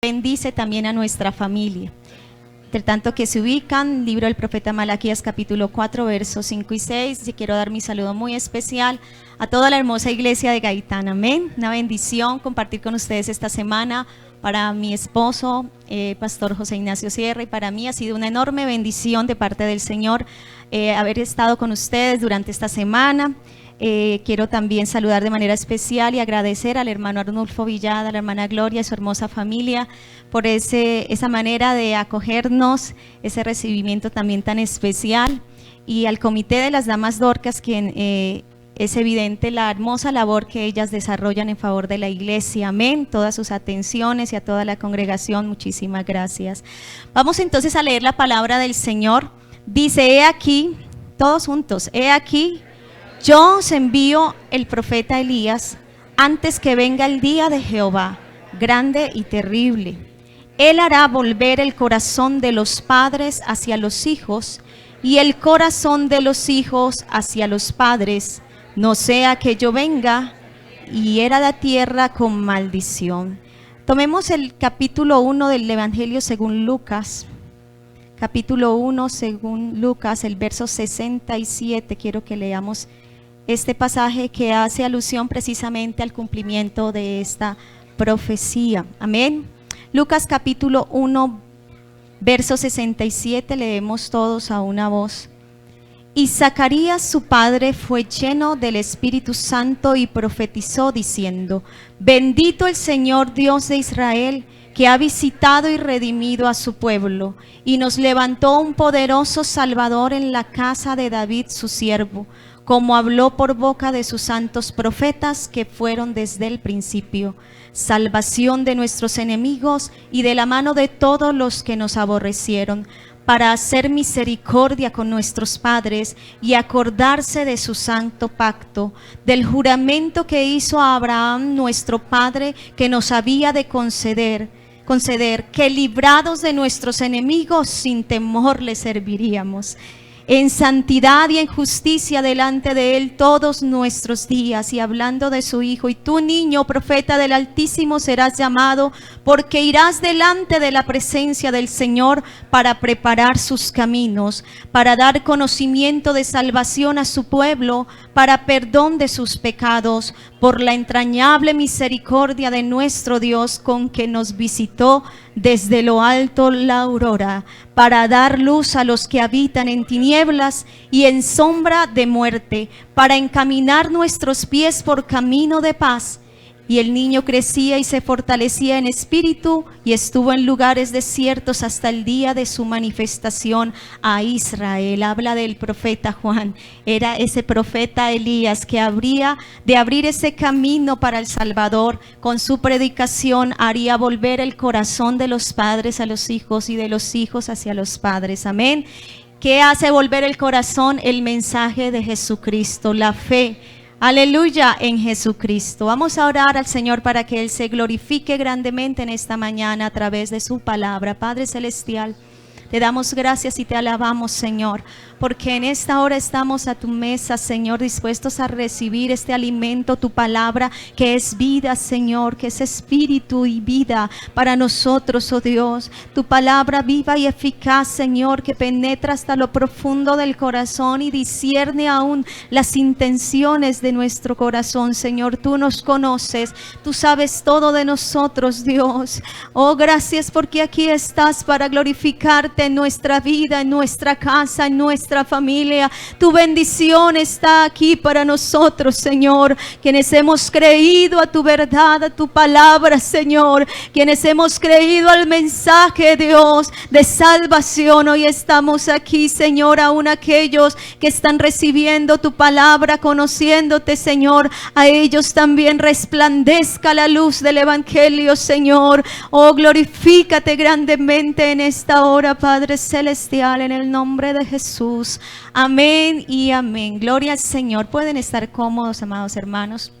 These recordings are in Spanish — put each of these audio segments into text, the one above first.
bendice también a nuestra familia. Entre tanto que se ubican, libro del profeta Malaquías capítulo 4 versos 5 y 6, y quiero dar mi saludo muy especial a toda la hermosa iglesia de Gaitán, amén. Una bendición compartir con ustedes esta semana. Para mi esposo, Pastor José Ignacio Sierra, y para mí ha sido una enorme bendición de parte del Señor haber estado con ustedes durante esta semana. Quiero también saludar de manera especial y agradecer al hermano Arnulfo Villada, a la hermana Gloria y su hermosa familia por esa manera de acogernos, ese recibimiento también tan especial, y al comité de las damas Dorcas, quien es evidente la hermosa labor que ellas desarrollan en favor de la iglesia, amén, todas sus atenciones, y a toda la congregación, muchísimas gracias. Vamos entonces a leer la palabra del Señor. Dice, he aquí, todos juntos, he aquí, yo os envío el profeta Elías antes que venga el día de Jehová, grande y terrible. Él hará volver el corazón de los padres hacia los hijos y el corazón de los hijos hacia los padres, no sea que yo venga y hiera la tierra con maldición. Tomemos el capítulo 1 del Evangelio según Lucas. Capítulo 1 según Lucas, el verso 67, quiero que leamos este pasaje que hace alusión precisamente al cumplimiento de esta profecía. Amén. Lucas capítulo 1, verso 67, leemos todos a una voz. Y Zacarías su padre fue lleno del Espíritu Santo y profetizó diciendo, bendito el Señor Dios de Israel, que ha visitado y redimido a su pueblo, y nos levantó un poderoso Salvador en la casa de David su siervo, como habló por boca de sus santos profetas que fueron desde el principio, salvación de nuestros enemigos y de la mano de todos los que nos aborrecieron, para hacer misericordia con nuestros padres y acordarse de su santo pacto, del juramento que hizo a Abraham nuestro padre, que nos había de conceder que librados de nuestros enemigos sin temor le serviríamos, en santidad y en justicia delante de él todos nuestros días. Y hablando de su hijo, y tú, niño, profeta del Altísimo, serás llamado, porque irás delante de la presencia del Señor para preparar sus caminos, para dar conocimiento de salvación a su pueblo, para perdón de sus pecados, por la entrañable misericordia de nuestro Dios, con que nos visitó desde lo alto la aurora, para dar luz a los que habitan en tinieblas y en sombra de muerte, para encaminar nuestros pies por camino de paz. Y el niño crecía y se fortalecía en espíritu, y estuvo en lugares desiertos hasta el día de su manifestación a Israel. Habla del profeta Juan. Era ese profeta Elías que habría de abrir ese camino para el Salvador. Con su predicación haría volver el corazón de los padres a los hijos y de los hijos hacia los padres. Amén. ¿Qué hace volver el corazón? El mensaje de Jesucristo, la fe. Aleluya, en Jesucristo. Vamos a orar al Señor para que Él se glorifique grandemente en esta mañana a través de su palabra. Padre Celestial, te damos gracias y te alabamos, Señor, porque en esta hora estamos a tu mesa, Señor, dispuestos a recibir este alimento, tu palabra, que es vida, Señor, que es espíritu y vida para nosotros, oh Dios. Tu palabra viva y eficaz, Señor, que penetra hasta lo profundo del corazón y discierne aún las intenciones de nuestro corazón, Señor. Tú nos conoces, tú sabes todo de nosotros, Dios. Oh, gracias porque aquí estás para glorificarte en nuestra vida, en nuestra casa, en nuestra familia. Tu bendición está aquí para nosotros, Señor, quienes hemos creído a tu verdad, a tu palabra, Señor, quienes hemos creído al mensaje, Dios, de salvación. Hoy estamos aquí, Señor, aún aquellos que están recibiendo tu palabra, conociéndote, Señor, a ellos también resplandezca la luz del Evangelio, Señor. Oh, glorifícate grandemente en esta hora, Padre Celestial, en el nombre de Jesús. Amén y amén. Gloria al Señor. Pueden estar cómodos, amados hermanos.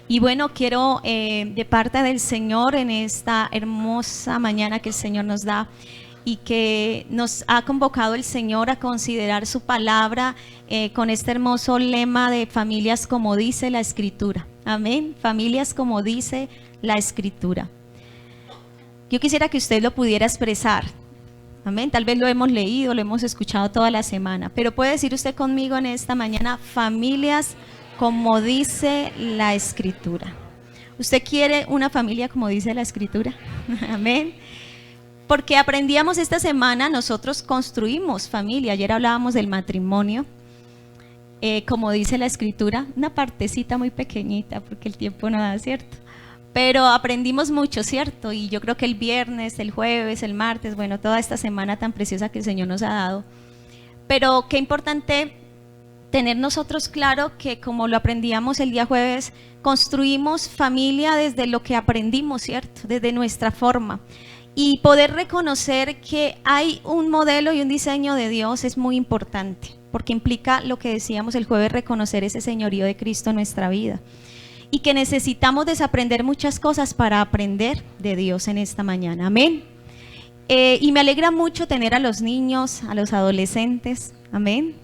Y bueno, quiero de parte del Señor en esta hermosa mañana que el Señor nos da y que nos ha convocado el Señor a considerar su palabra con este hermoso lema de familias como dice la Escritura. Amén. Familias como dice la Escritura. yo quisiera que usted lo pudiera expresar. Amén. Tal vez lo hemos leído, lo hemos escuchado toda la semana, pero puede decir usted conmigo en esta mañana, familias como dice la Escritura. ¿Usted quiere una familia como dice la Escritura? Amén. Porque aprendíamos esta semana, nosotros construimos familia. Ayer hablábamos del matrimonio, como dice la Escritura, una partecita muy pequeñita, porque el tiempo no da, ¿cierto? Pero aprendimos mucho, ¿cierto? Y yo creo que el viernes, el jueves, el martes, bueno, toda esta semana tan preciosa que el Señor nos ha dado. Pero qué importante tener nosotros claro que, como lo aprendíamos el día jueves, construimos familia desde lo que aprendimos, ¿cierto? Desde nuestra forma. Y poder reconocer que hay un modelo y un diseño de Dios es muy importante, porque implica lo que decíamos el jueves, reconocer ese señorío de Cristo en nuestra vida. Y que necesitamos desaprender muchas cosas para aprender de Dios en esta mañana. Amén. Y me alegra mucho tener a los niños, a los adolescentes. Amén.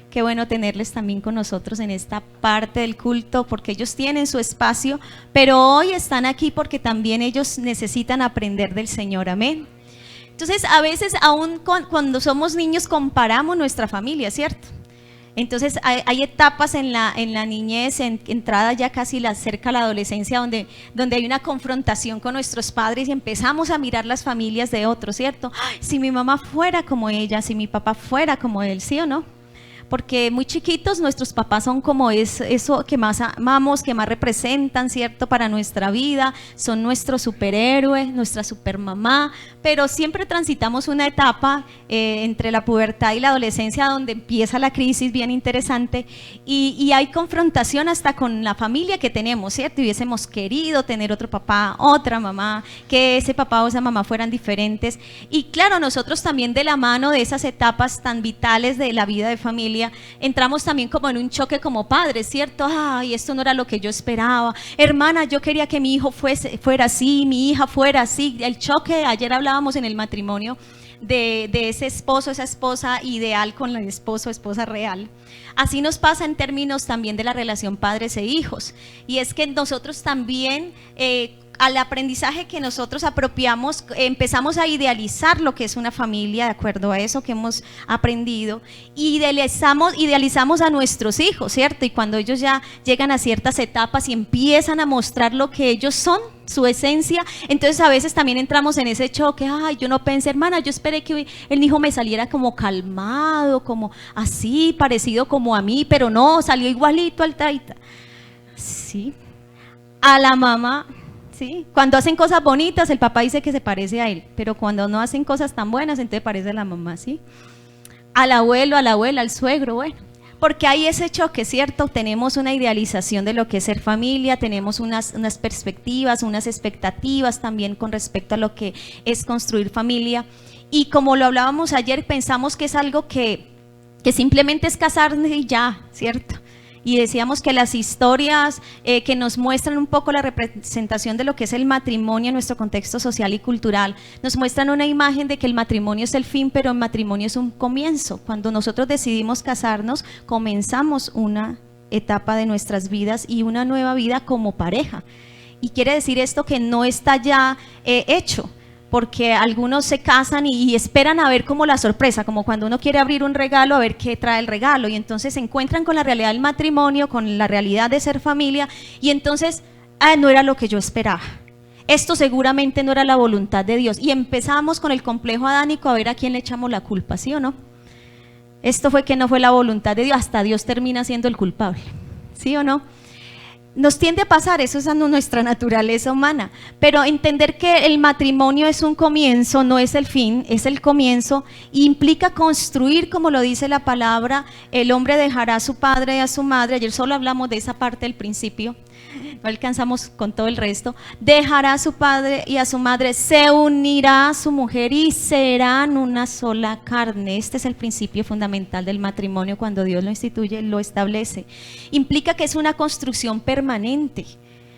Qué bueno tenerles también con nosotros en esta parte del culto, porque ellos tienen su espacio, pero hoy están aquí porque también ellos necesitan aprender del Señor. Amén. Entonces, a veces, aún cuando somos niños, comparamos nuestra familia, ¿cierto? Entonces hay etapas en la niñez, entrada ya casi cerca a la adolescencia, donde hay una confrontación con nuestros padres y empezamos a mirar las familias de otros, ¿cierto? ¡Ay, si mi mamá fuera como ella, si mi papá fuera como él! ¿Sí o no? Porque muy chiquitos nuestros papás son como eso que más amamos, que más representan, ¿cierto? Para nuestra vida, son nuestro superhéroe, nuestra supermamá, pero siempre transitamos una etapa entre la pubertad y la adolescencia donde empieza la crisis bien interesante y hay confrontación hasta con la familia que tenemos, ¿cierto? Y hubiésemos querido tener otro papá, otra mamá, que ese papá o esa mamá fueran diferentes. Y claro, nosotros también de la mano de esas etapas tan vitales de la vida de familia, entramos también como en un choque como padres, ¿cierto? Ay, esto no era lo que yo esperaba. Hermana, yo quería que mi hijo fuera así, mi hija fuera así. El choque, ayer hablábamos en el matrimonio de ese esposo, esa esposa ideal con el esposo, esposa real. Así nos pasa en términos también de la relación padres e hijos. Y es que nosotros también al aprendizaje que nosotros apropiamos, empezamos a idealizar lo que es una familia de acuerdo a eso que hemos aprendido, y idealizamos a nuestros hijos, ¿cierto? Y cuando ellos ya llegan a ciertas etapas y empiezan a mostrar lo que ellos son, su esencia, entonces a veces también entramos en ese choque. Ay, yo no pensé, hermana, yo esperé que el hijo me saliera como calmado, como así, parecido como a mí, pero no, salió igualito al taita. Sí, a la mamá. ¿Sí? Cuando hacen cosas bonitas, el papá dice que se parece a él, pero cuando no hacen cosas tan buenas, entonces parece a la mamá, ¿sí? Al abuelo, a la abuela, al suegro, bueno, porque hay ese choque, ¿cierto? Tenemos una idealización de lo que es ser familia, tenemos unas perspectivas, unas expectativas también con respecto a lo que es construir familia, y como lo hablábamos ayer, pensamos que es algo que simplemente es casarnos y ya, ¿cierto? Y decíamos que las historias que nos muestran un poco la representación de lo que es el matrimonio en nuestro contexto social y cultural, nos muestran una imagen de que el matrimonio es el fin, pero el matrimonio es un comienzo. Cuando nosotros decidimos casarnos, comenzamos una etapa de nuestras vidas y una nueva vida como pareja. Y quiere decir esto que no está ya hecho, porque algunos se casan y esperan a ver como la sorpresa, como cuando uno quiere abrir un regalo, a ver qué trae el regalo, y entonces se encuentran con la realidad del matrimonio, con la realidad de ser familia, y entonces, no era lo que yo esperaba. Esto seguramente no era la voluntad de Dios, y empezamos con el complejo adánico a ver a quién le echamos la culpa, ¿sí o no? Esto fue que no fue la voluntad de Dios, hasta Dios termina siendo el culpable, ¿sí o no? Nos tiende a pasar, eso es nuestra naturaleza humana, pero entender que el matrimonio es un comienzo, no es el fin, es el comienzo, implica construir, como lo dice la palabra, el hombre dejará a su padre y a su madre, ayer solo hablamos de esa parte del principio, no alcanzamos con todo el resto, dejará a su padre y a su madre, se unirá a su mujer y serán una sola carne. Este es el principio fundamental del matrimonio cuando Dios lo instituye, lo establece. Implica que es una construcción permanente.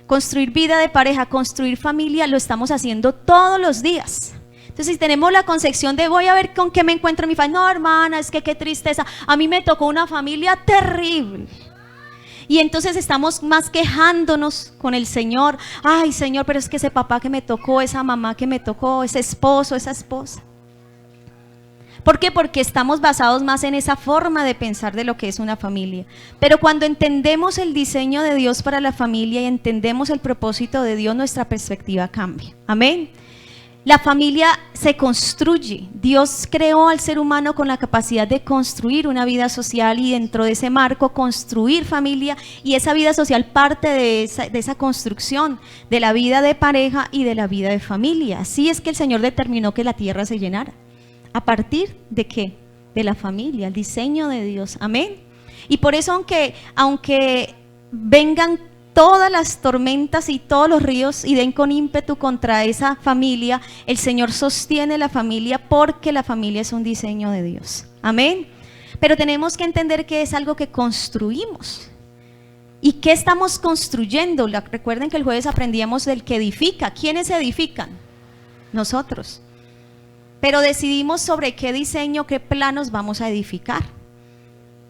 Construir vida de pareja, construir familia, lo estamos haciendo todos los días. Entonces, si tenemos la concepción de voy a ver con qué me encuentro en mi familia, no, hermana, es que qué tristeza, a mí me tocó una familia terrible. Y entonces estamos más quejándonos con el Señor. Ay, Señor, pero es que ese papá que me tocó, esa mamá que me tocó, ese esposo, esa esposa. ¿Por qué? Porque estamos basados más en esa forma de pensar de lo que es una familia. Pero cuando entendemos el diseño de Dios para la familia y entendemos el propósito de Dios, nuestra perspectiva cambia. Amén. La familia se construye. Dios creó al ser humano con la capacidad de construir una vida social y dentro de ese marco construir familia, y esa vida social parte de esa construcción de la vida de pareja y de la vida de familia. Así es que el Señor determinó que la tierra se llenara. ¿A partir de qué? De la familia, el diseño de Dios. Amén. Y por eso aunque vengan todas las tormentas y todos los ríos y den con ímpetu contra esa familia, el Señor sostiene la familia porque la familia es un diseño de Dios. Amén. Pero tenemos que entender que es algo que construimos. ¿Y qué estamos construyendo? Recuerden que el jueves aprendíamos del que edifica. ¿Quiénes edifican? Nosotros. Pero decidimos sobre qué diseño, qué planos vamos a edificar.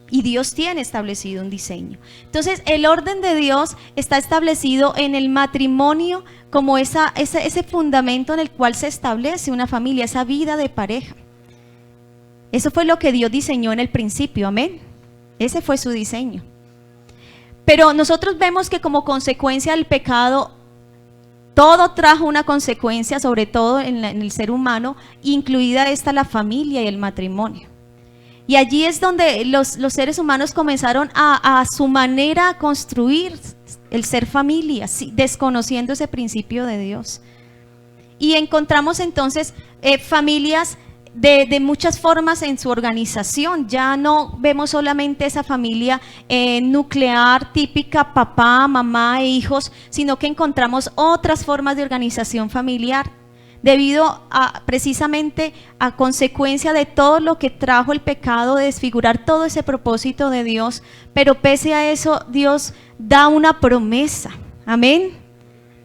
Y Dios tiene establecido un diseño. Entonces, el orden de Dios está establecido en el matrimonio como ese fundamento en el cual se establece una familia, esa vida de pareja. Eso fue lo que Dios diseñó en el principio, amén. Ese fue su diseño. Pero nosotros vemos que como consecuencia del pecado, todo trajo una consecuencia, sobre todo en el ser humano, incluida esta la familia y el matrimonio. Y allí es donde los seres humanos comenzaron a su manera a construir el ser familia, desconociendo ese principio de Dios. Y encontramos entonces familias de muchas formas en su organización. Ya no vemos solamente esa familia nuclear, típica, papá, mamá e hijos, sino que encontramos otras formas de organización familiar. Debido precisamente a consecuencia de todo lo que trajo el pecado, de desfigurar todo ese propósito de Dios, pero pese a eso Dios da una promesa, amén,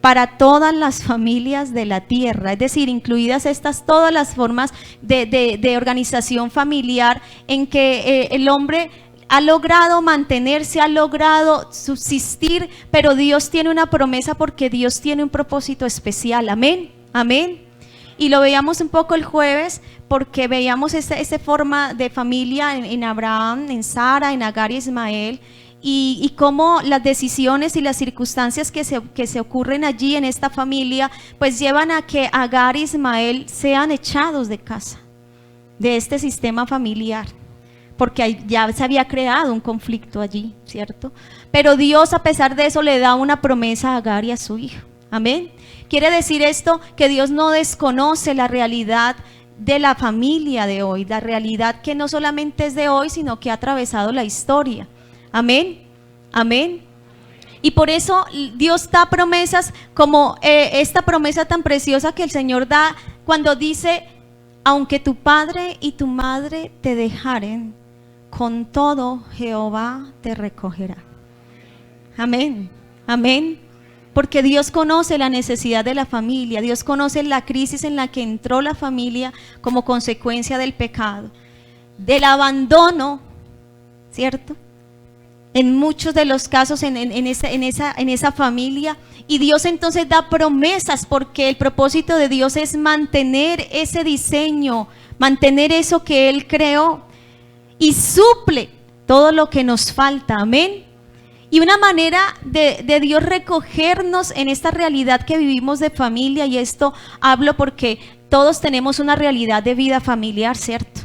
para todas las familias de la tierra, es decir, incluidas todas las formas de organización familiar en que el hombre ha logrado mantenerse, ha logrado subsistir, pero Dios tiene una promesa porque Dios tiene un propósito especial, amén, amén. Y lo veíamos un poco el jueves porque veíamos esa forma de familia en Abraham, en Sara, en Agar y Ismael, y cómo las decisiones y las circunstancias que se ocurren allí en esta familia pues llevan a que Agar y Ismael sean echados de casa, de este sistema familiar, porque ya se había creado un conflicto allí, ¿cierto? Pero Dios, a pesar de eso, le da una promesa a Agar y a su hijo, amén. Quiere decir esto que Dios no desconoce la realidad de la familia de hoy, la realidad que no solamente es de hoy, sino que ha atravesado la historia. Amén, amén. Y por eso Dios da promesas como esta promesa tan preciosa que el Señor da cuando dice: aunque tu padre y tu madre te dejaren, con todo Jehová te recogerá. Amén, amén. Porque Dios conoce la necesidad de la familia, Dios conoce la crisis en la que entró la familia como consecuencia del pecado, del abandono, ¿cierto? En muchos de los casos en esa familia, y Dios entonces da promesas porque el propósito de Dios es mantener ese diseño, mantener eso que Él creó, y suple todo lo que nos falta, amén. Y una manera de Dios recogernos en esta realidad que vivimos de familia, y esto hablo porque todos tenemos una realidad de vida familiar, ¿cierto?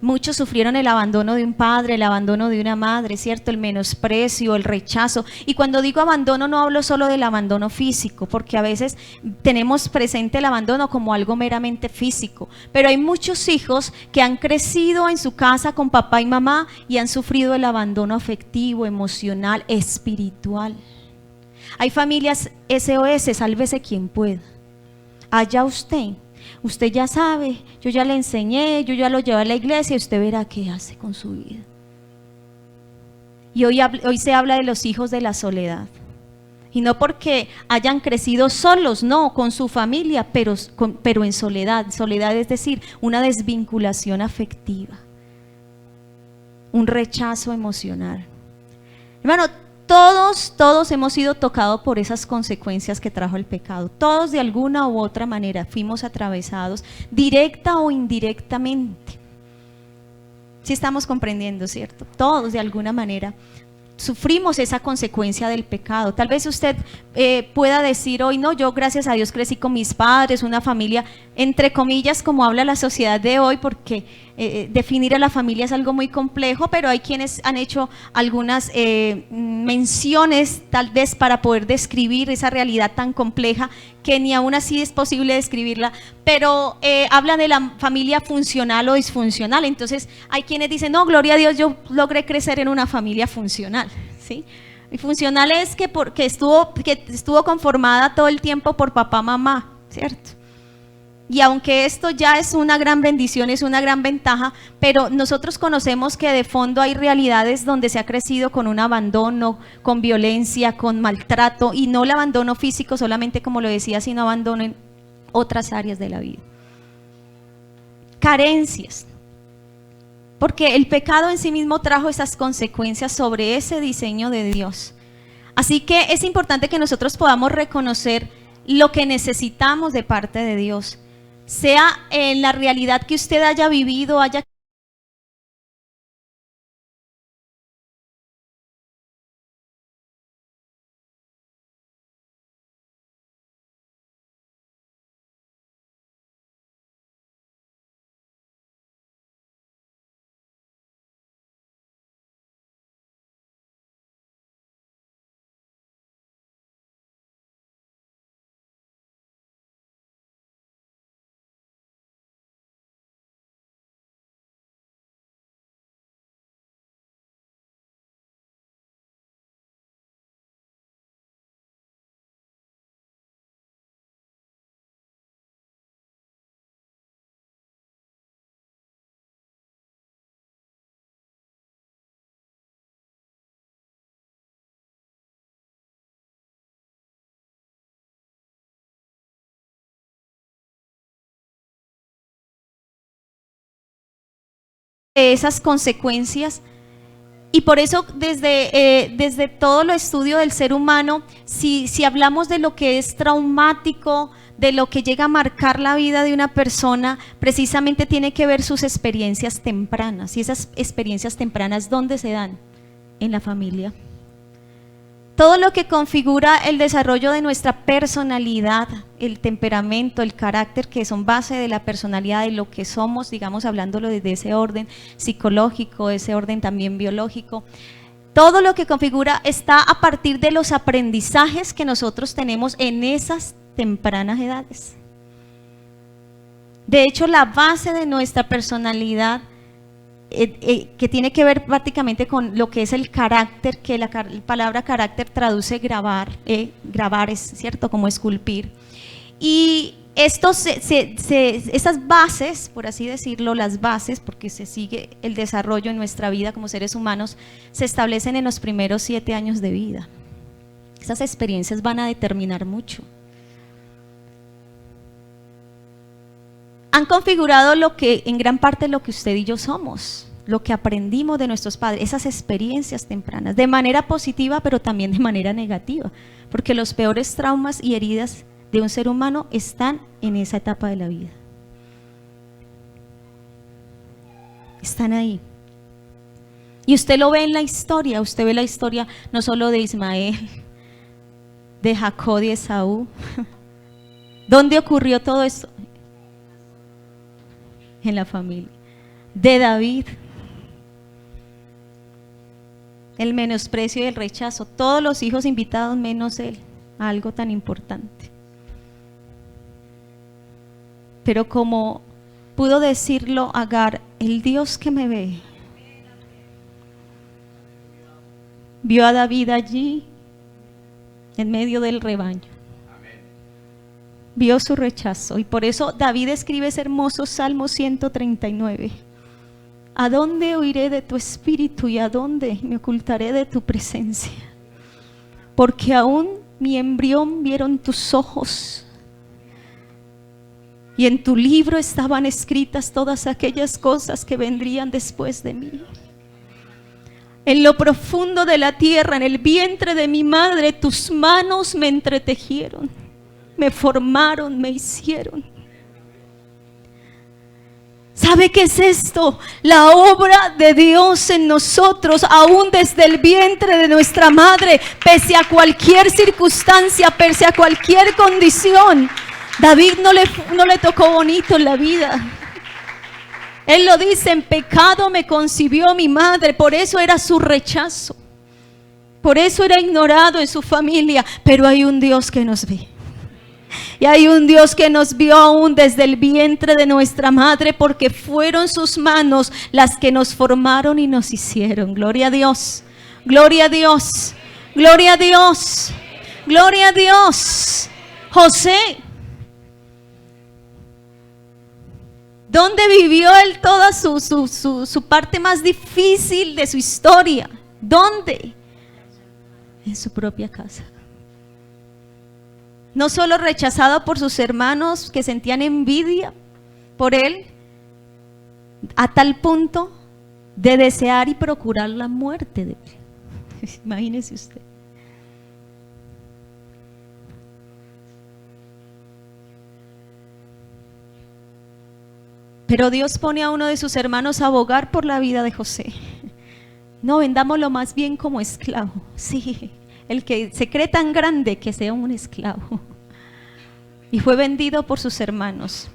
Muchos sufrieron el abandono de un padre, el abandono de una madre, ¿cierto? El menosprecio, el rechazo. Y cuando digo abandono no hablo solo del abandono físico, porque a veces tenemos presente el abandono como algo meramente físico. Pero hay muchos hijos que han crecido en su casa con papá y mamá y han sufrido el abandono afectivo, emocional, espiritual. Hay familias SOS, sálvese quien pueda. Allá usted. Usted ya sabe, yo ya le enseñé, yo ya lo llevé a la iglesia, usted verá qué hace con su vida. Y hoy se habla de los hijos de la soledad. Y no porque hayan crecido solos, no, con su familia, pero en soledad. Soledad es decir, una desvinculación afectiva, un rechazo emocional. Hermano, Todos hemos sido tocados por esas consecuencias que trajo el pecado. Todos de alguna u otra manera fuimos atravesados, directa o indirectamente. Sí estamos comprendiendo, ¿cierto? Todos de alguna manera sufrimos esa consecuencia del pecado. Tal vez usted pueda decir hoy, no, yo gracias a Dios crecí con mis padres, una familia, entre comillas, como habla la sociedad de hoy, porque definir a la familia es algo muy complejo, pero hay quienes han hecho algunas menciones tal vez para poder describir esa realidad tan compleja que ni aún así es posible describirla, pero hablan de la familia funcional o disfuncional. Entonces hay quienes dicen, no, gloria a Dios, yo logré crecer en una familia funcional, ¿sí? Y funcional es que estuvo conformada todo el tiempo por papá, mamá, ¿cierto? Y aunque esto ya es una gran bendición, es una gran ventaja, pero nosotros conocemos que de fondo hay realidades donde se ha crecido con un abandono, con violencia, con maltrato, y no el abandono físico solamente como lo decía, sino abandono en otras áreas de la vida. Carencias, porque el pecado en sí mismo trajo esas consecuencias sobre ese diseño de Dios. Así que es importante que nosotros podamos reconocer lo que necesitamos de parte de Dios, sea en la realidad que usted haya vivido, haya esas consecuencias. Y por eso desde todo lo estudio del ser humano, si hablamos de lo que es traumático, de lo que llega a marcar la vida de una persona, precisamente tiene que ver sus experiencias tempranas. Y esas experiencias tempranas, ¿dónde se dan? En la familia. Todo lo que configura el desarrollo de nuestra personalidad, el temperamento, el carácter, que son base de la personalidad, de lo que somos, digamos, hablándolo desde ese orden psicológico, ese orden también biológico, todo lo que configura está a partir de los aprendizajes que nosotros tenemos en esas tempranas edades. De hecho, la base de nuestra personalidad que tiene que ver prácticamente con lo que es el carácter, que la palabra carácter traduce grabar, grabar es cierto, como esculpir. Y estas bases, por así decirlo, las bases, porque se sigue el desarrollo en nuestra vida como seres humanos, se establecen en los primeros 7 años de vida. Esas experiencias van a determinar mucho. Han configurado lo que, en gran parte, lo que usted y yo somos, lo que aprendimos de nuestros padres, esas experiencias tempranas, de manera positiva, pero también de manera negativa, porque los peores traumas y heridas de un ser humano están en esa etapa de la vida. Están ahí. Y usted lo ve en la historia, usted ve la historia no solo de Ismael, de Jacob y Esaú. ¿Dónde ocurrió todo esto? En la familia. De David, el menosprecio y el rechazo, todos los hijos invitados menos él, a algo tan importante. Pero como pudo decirlo Agar, el Dios que me ve, vio a David allí en medio del rebaño. Vio su rechazo, y por eso David escribe ese hermoso Salmo 139. ¿A dónde huiré de tu espíritu y a dónde me ocultaré de tu presencia? Porque aún mi embrión vieron tus ojos, y en tu libro estaban escritas todas aquellas cosas que vendrían después de mí. En lo profundo de la tierra, en el vientre de mi madre, tus manos me entretejieron, me formaron, me hicieron. ¿Sabe qué es esto? La obra de Dios en nosotros, aún desde el vientre de nuestra madre, pese a cualquier circunstancia, pese a cualquier condición. David no le tocó bonito en la vida. Él lo dice, en pecado me concibió mi madre, por eso era su rechazo. Por eso era ignorado en su familia, pero hay un Dios que nos ve. Y hay un Dios que nos vio aún desde el vientre de nuestra madre, porque fueron sus manos las que nos formaron y nos hicieron. Gloria a Dios, gloria a Dios, gloria a Dios, gloria a Dios. José, ¿dónde vivió él toda su parte más difícil de su historia? ¿Dónde? En su propia casa. No solo rechazado por sus hermanos que sentían envidia por él, a tal punto de desear y procurar la muerte de él. Imagínese usted. Pero Dios pone a uno de sus hermanos a abogar por la vida de José. No, vendámoslo más bien como esclavo. Sí, el que se cree tan grande que sea un esclavo. Y fue vendido por sus hermanos.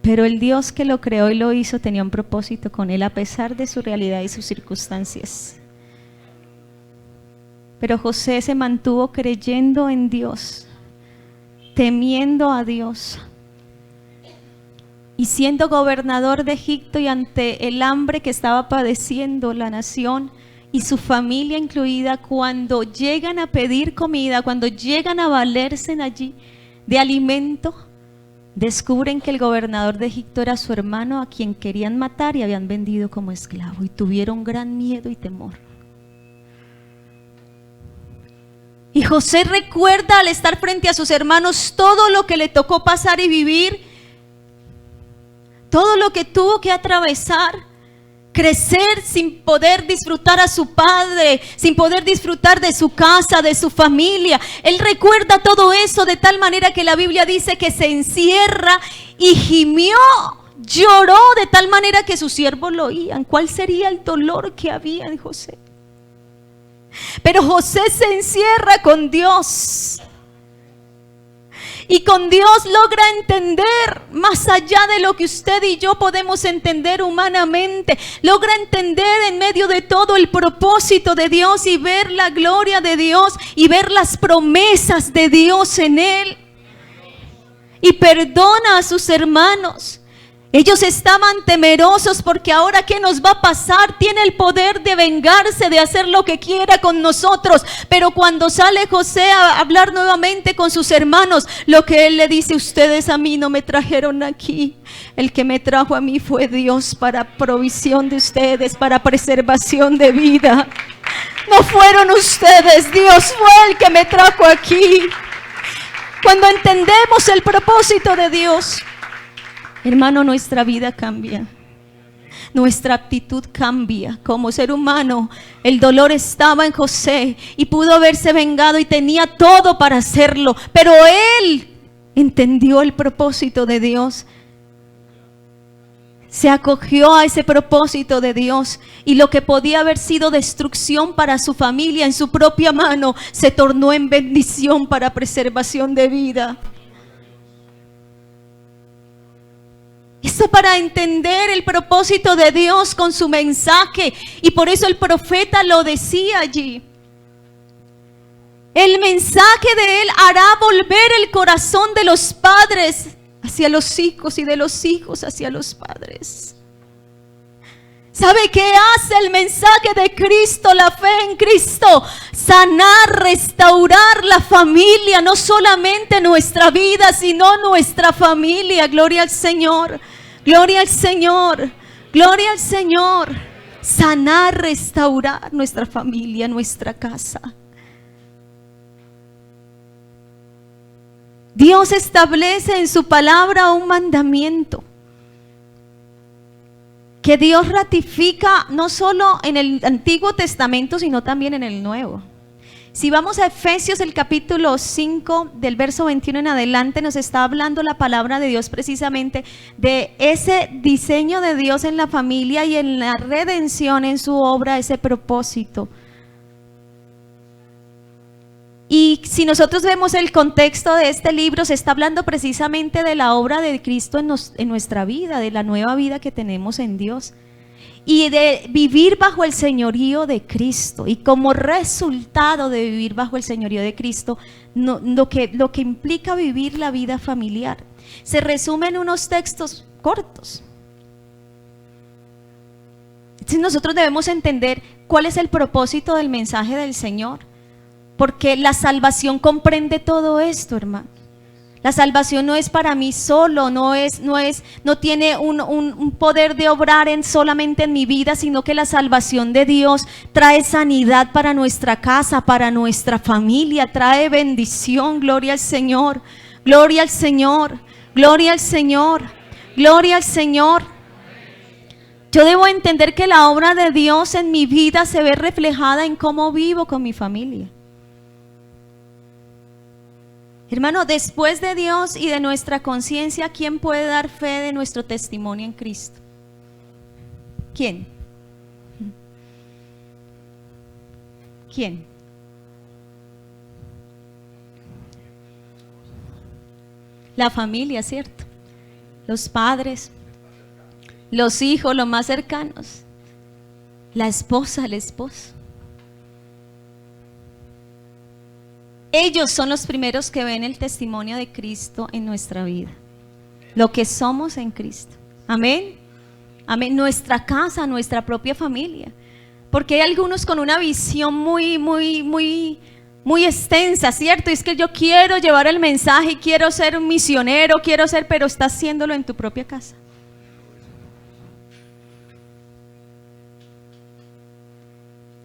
Pero el Dios que lo creó y lo hizo tenía un propósito con él, a pesar de su realidad y sus circunstancias. Pero José se mantuvo creyendo en Dios, temiendo a Dios. Y siendo gobernador de Egipto, y ante el hambre que estaba padeciendo la nación y su familia incluida, cuando llegan a pedir comida, cuando llegan a valerse allí de alimento, descubren que el gobernador de Egipto era su hermano, a quien querían matar y habían vendido como esclavo, y tuvieron gran miedo y temor. Y José recuerda, al estar frente a sus hermanos, todo lo que le tocó pasar y vivir, todo lo que tuvo que atravesar, crecer sin poder disfrutar a su padre, sin poder disfrutar de su casa, de su familia. Él recuerda todo eso de tal manera que la Biblia dice que se encierra y gimió, lloró de tal manera que sus siervos lo oían. ¿Cuál sería el dolor que había en José? Pero José se encierra con Dios. Y con Dios logra entender más allá de lo que usted y yo podemos entender humanamente. Logra entender en medio de todo el propósito de Dios y ver la gloria de Dios y ver las promesas de Dios en él. Y perdona a sus hermanos. Ellos estaban temerosos porque ahora ¿qué nos va a pasar? Tiene el poder de vengarse, de hacer lo que quiera con nosotros. Pero cuando sale José a hablar nuevamente con sus hermanos, lo que él le dice: ustedes a mí no me trajeron aquí. El que me trajo a mí fue Dios, para provisión de ustedes, para preservación de vida. No fueron ustedes, Dios fue el que me trajo aquí. Cuando entendemos el propósito de Dios, hermano, nuestra vida cambia, nuestra actitud cambia. Como ser humano, el dolor estaba en José y pudo haberse vengado y tenía todo para hacerlo, pero él entendió el propósito de Dios, se acogió a ese propósito de Dios, y lo que podía haber sido destrucción para su familia en su propia mano se tornó en bendición para preservación de vida. Esto para entender el propósito de Dios con su mensaje. Y por eso el profeta lo decía allí. El mensaje de él hará volver el corazón de los padres hacia los hijos y de los hijos hacia los padres. ¿Sabe qué hace el mensaje de Cristo, la fe en Cristo? Sanar, restaurar la familia, no solamente nuestra vida, sino nuestra familia. Gloria al Señor, gloria al Señor, gloria al Señor. Sanar, restaurar nuestra familia, nuestra casa. Dios establece en su palabra un mandamiento. que Dios ratifica no solo en el Antiguo Testamento, sino también en el Nuevo. Si vamos a Efesios, el capítulo 5, del verso 21 en adelante, nos está hablando la palabra de Dios precisamente de ese diseño de Dios en la familia y en la redención, en su obra, ese propósito. Y si nosotros vemos el contexto de este libro, se está hablando precisamente de la obra de Cristo en nuestra vida, de la nueva vida que tenemos en Dios. Y de vivir bajo el señorío de Cristo. Y como resultado de vivir bajo el señorío de Cristo, lo que implica vivir la vida familiar. Se resume en unos textos cortos. Entonces nosotros debemos entender cuál es el propósito del mensaje del Señor. Porque la salvación comprende todo esto, hermano. La salvación no es para mí solo, no tiene un poder de obrar solamente en mi vida, sino que la salvación de Dios trae sanidad para nuestra casa, para nuestra familia, trae bendición. Gloria al Señor, gloria al Señor, gloria al Señor, gloria al Señor. Yo debo entender que la obra de Dios en mi vida se ve reflejada en cómo vivo con mi familia. Hermano, después de Dios y de nuestra conciencia, ¿quién puede dar fe de nuestro testimonio en Cristo? ¿Quién? ¿Quién? La familia, ¿cierto? Los padres, los hijos, los más cercanos, la esposa, el esposo. Ellos son los primeros que ven el testimonio de Cristo en nuestra vida, lo que somos en Cristo. Amén. Amén. Nuestra casa, nuestra propia familia. Porque hay algunos con una visión muy extensa, ¿cierto? Es que yo quiero llevar el mensaje, quiero ser un misionero, pero estás haciéndolo en tu propia casa.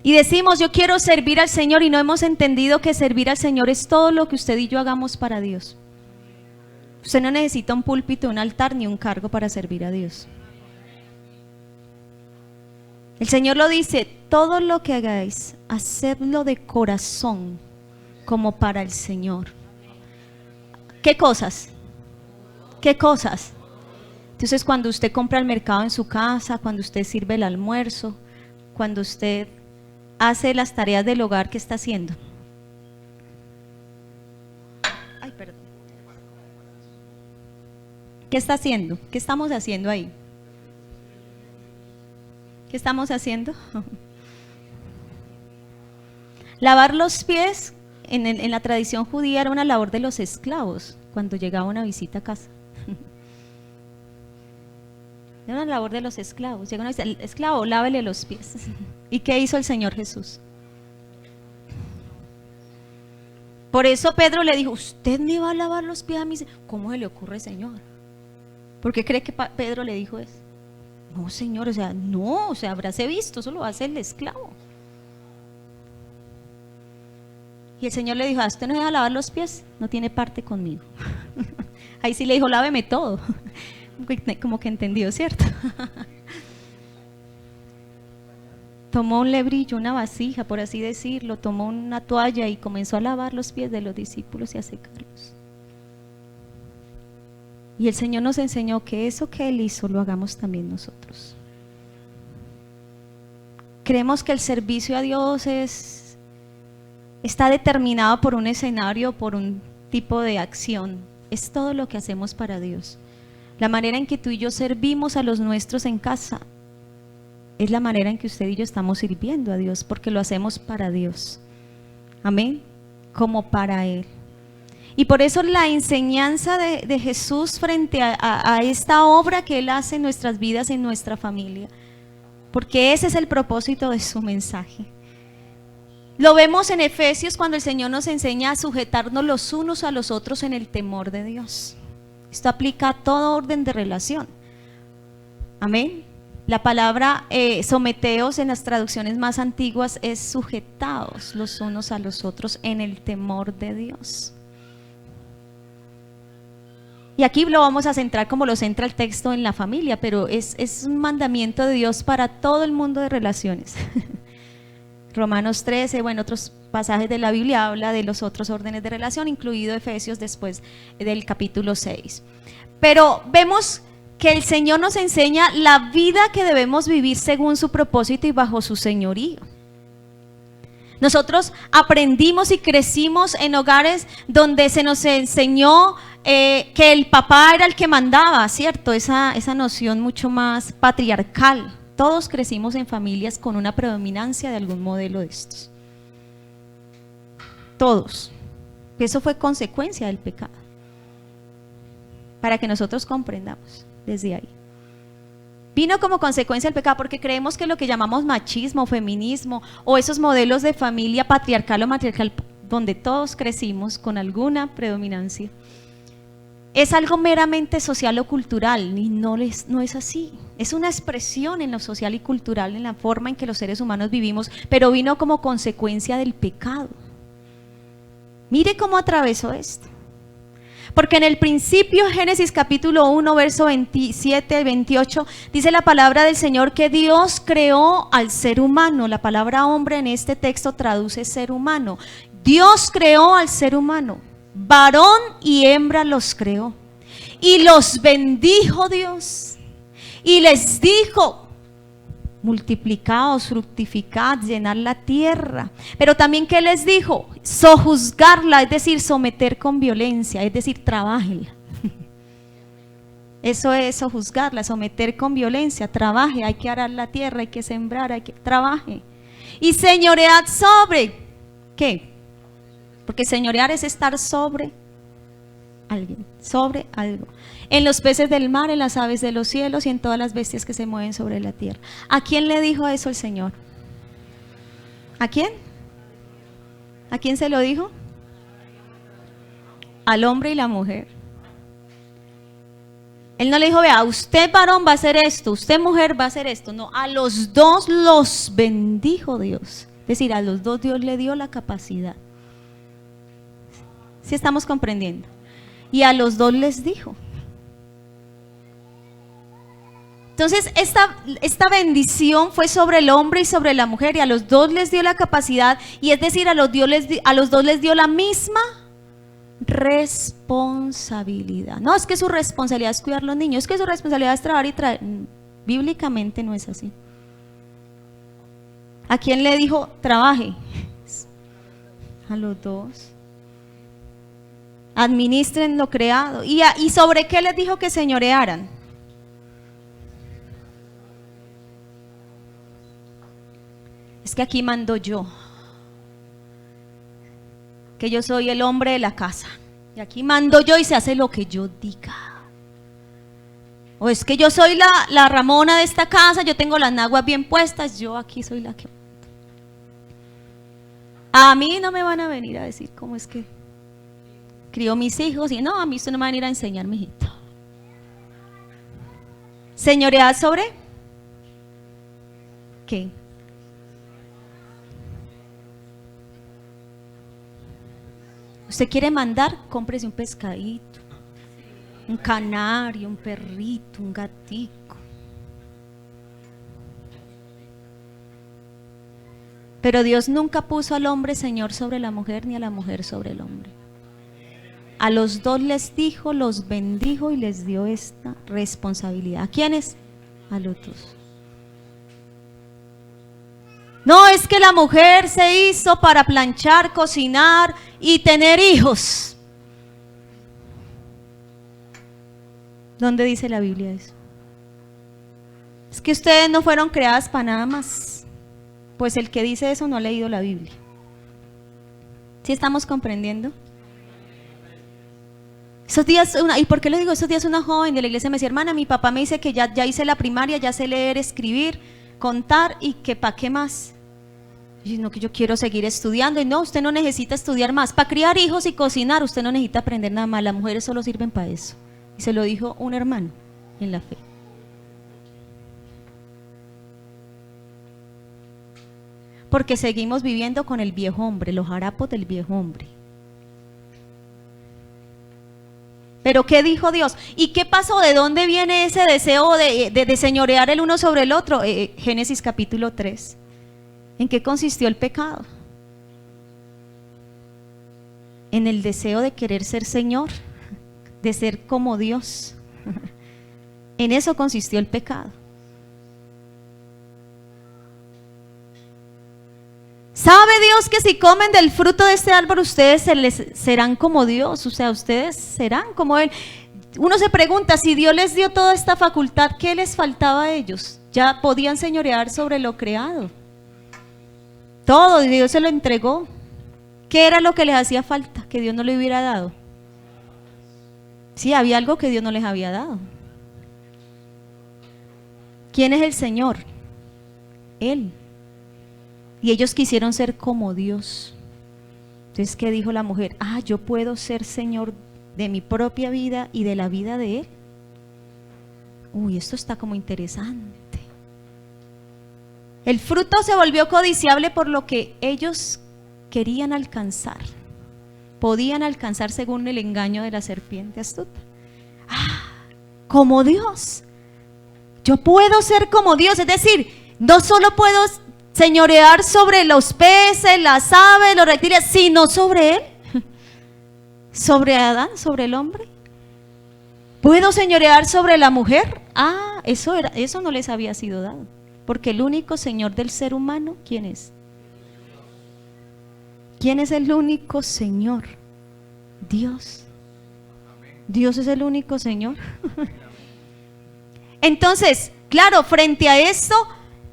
Y decimos, yo quiero servir al Señor, y no hemos entendido que servir al Señor es todo lo que usted y yo hagamos para Dios. Usted no necesita un púlpito, un altar, ni un cargo para servir a Dios. El Señor lo dice, todo lo que hagáis, hacedlo de corazón, como para el Señor. ¿Qué cosas? ¿Qué cosas? Entonces, cuando usted compra al mercado en su casa, cuando usted sirve el almuerzo, cuando usted hace las tareas del hogar, ¿qué está haciendo? Ay, perdón. ¿Qué está haciendo? ¿Qué estamos haciendo ahí? ¿Qué estamos haciendo? Lavar los pies en la tradición judía era una labor de los esclavos cuando llegaba una visita a casa. Era una labor de los esclavos. Llega una visita, el esclavo, lávele los pies. ¿Y qué hizo el Señor Jesús? Por eso Pedro le dijo, ¿usted me va a lavar los pies a mí? ¿Cómo se le ocurre, Señor? ¿Por qué cree que Pedro le dijo eso? No, Señor, habráse visto, eso lo hace el esclavo. Y el Señor le dijo, ¿usted no me va a lavar los pies? No tiene parte conmigo. Ahí sí le dijo, láveme todo. Como que entendió, ¿cierto? Tomó un lebrillo, una vasija, por así decirlo, tomó una toalla y comenzó a lavar los pies de los discípulos y a secarlos. Y el Señor nos enseñó que eso que Él hizo lo hagamos también nosotros. Creemos que el servicio a Dios está determinado por un escenario, por un tipo de acción. Es todo lo que hacemos para Dios. La manera en que tú y yo servimos a los nuestros en casa es la manera en que usted y yo estamos sirviendo a Dios, porque lo hacemos para Dios. Amén. Como para Él. Y por eso la enseñanza de Jesús frente a esta obra que Él hace en nuestras vidas, en nuestra familia. Porque ese es el propósito de su mensaje. Lo vemos en Efesios cuando el Señor nos enseña a sujetarnos los unos a los otros en el temor de Dios. Esto aplica a todo orden de relación. Amén. La palabra someteos en las traducciones más antiguas es sujetaos los unos a los otros en el temor de Dios. Y aquí lo vamos a centrar como lo centra el texto en la familia, pero es un mandamiento de Dios para todo el mundo de relaciones. Romanos 13, bueno, otros pasajes de la Biblia habla de los otros órdenes de relación, incluido Efesios después del capítulo 6. Pero vemos que el Señor nos enseña la vida que debemos vivir según su propósito y bajo su señorío. Nosotros aprendimos y crecimos en hogares donde se nos enseñó que el papá era el que mandaba, ¿cierto? Esa noción mucho más patriarcal. Todos crecimos en familias con una predominancia de algún modelo de estos. Todos. Eso fue consecuencia del pecado. Para que nosotros comprendamos desde ahí. Vino como consecuencia del pecado porque creemos que lo que llamamos machismo, feminismo o esos modelos de familia patriarcal o matriarcal donde todos crecimos con alguna predominancia es algo meramente social o cultural y no es así. Es una expresión en lo social y cultural, en la forma en que los seres humanos vivimos, pero vino como consecuencia del pecado. Mire cómo atravesó esto. Porque en el principio, Génesis capítulo 1, verso 27 al 28, dice la palabra del Señor que Dios creó al ser humano. La palabra hombre en este texto traduce ser humano. Dios creó al ser humano, varón y hembra los creó. Y los bendijo Dios. Y les dijo: multiplicaos, fructificad, llenad la tierra. Pero también, ¿qué les dijo? Sojuzgarla, es decir, someter con violencia, es decir, trabájela. Eso es sojuzgarla, someter con violencia, trabaje, hay que arar la tierra, hay que sembrar, hay que trabaje. Y señoread sobre, ¿qué? Porque señorear es estar sobre alguien, sobre algo. En los peces del mar, en las aves de los cielos y en todas las bestias que se mueven sobre la tierra. ¿A quién le dijo eso el Señor? ¿A quién? ¿A quién se lo dijo? Al hombre y la mujer. Él no le dijo: vea, usted varón va a hacer esto, usted mujer va a hacer esto. No, a los dos los bendijo Dios. Es decir, a los dos Dios le dio la capacidad. ¿Sí estamos comprendiendo? Y a los dos les dijo. Entonces esta bendición fue sobre el hombre y sobre la mujer, y a los dos les dio la capacidad, y es decir, a los dos les dio la misma responsabilidad. No es que su responsabilidad es cuidar a los niños, es que su responsabilidad es trabajar y traer. Bíblicamente no es así. ¿A quién le dijo trabaje? A los dos. Administren lo creado. ¿Y sobre qué les dijo que señorearan? Es que aquí mando yo, que yo soy el hombre de la casa, y aquí mando yo y se hace lo que yo diga. O es que yo soy la Ramona de esta casa, yo tengo las naguas bien puestas, yo aquí soy la que... A mí no me van a venir a decir cómo es que crió mis hijos, y no, a mí usted no me va a venir a enseñar, mijito. Señoread sobre ¿qué? Usted quiere mandar, cómprese un pescadito, un canario, un perrito, un gatico. Pero Dios nunca puso al hombre señor sobre la mujer, ni a la mujer sobre el hombre. A los dos les dijo, los bendijo y les dio esta responsabilidad. ¿A quiénes? A los dos. No es que la mujer se hizo para planchar, cocinar y tener hijos. ¿Dónde dice la Biblia eso? Es que ustedes no fueron creadas para nada más. Pues el que dice eso no ha leído la Biblia. ¿Sí estamos comprendiendo? Esos días, ¿y por qué le digo? Esos días una joven de la iglesia me decía: hermana, mi papá me dice que ya hice la primaria, ya sé leer, escribir, contar, y que ¿para qué más? Y no, que yo quiero seguir estudiando. Y no, usted no necesita estudiar más. Para criar hijos y cocinar usted no necesita aprender nada más, las mujeres solo sirven para eso. Y se lo dijo un hermano en la fe. Porque seguimos viviendo con el viejo hombre, los harapos del viejo hombre. Pero ¿qué dijo Dios? ¿Y qué pasó? ¿De dónde viene ese deseo de señorear el uno sobre el otro? Génesis capítulo 3. ¿En qué consistió el pecado? En el deseo de querer ser Señor, de ser como Dios. En eso consistió el pecado. ¿Sabe Dios que si comen del fruto de este árbol ustedes serán como Dios? O sea, ustedes serán como Él. Uno se pregunta, si Dios les dio toda esta facultad, ¿qué les faltaba a ellos? Ya podían señorear sobre lo creado. Todo Dios se lo entregó. ¿Qué era lo que les hacía falta? Que Dios no le hubiera dado. Sí, había algo que Dios no les había dado. ¿Quién es el Señor? Él. Y ellos quisieron ser como Dios. Entonces, ¿qué dijo la mujer? Yo puedo ser Señor de mi propia vida y de la vida de Él. Uy, esto está como interesante. El fruto se volvió codiciable por lo que ellos querían alcanzar. Podían alcanzar según el engaño de la serpiente astuta. Como Dios. Yo puedo ser como Dios, es decir, no solo puedo señorear sobre los peces, las aves, los reptiles, sino sobre Él, sobre Adán, sobre el hombre. ¿Puedo señorear sobre la mujer? Eso no les había sido dado, porque el único Señor del ser humano, ¿quién es? ¿Quién es el único Señor? Dios. Dios es el único Señor. Entonces, claro, frente a esto,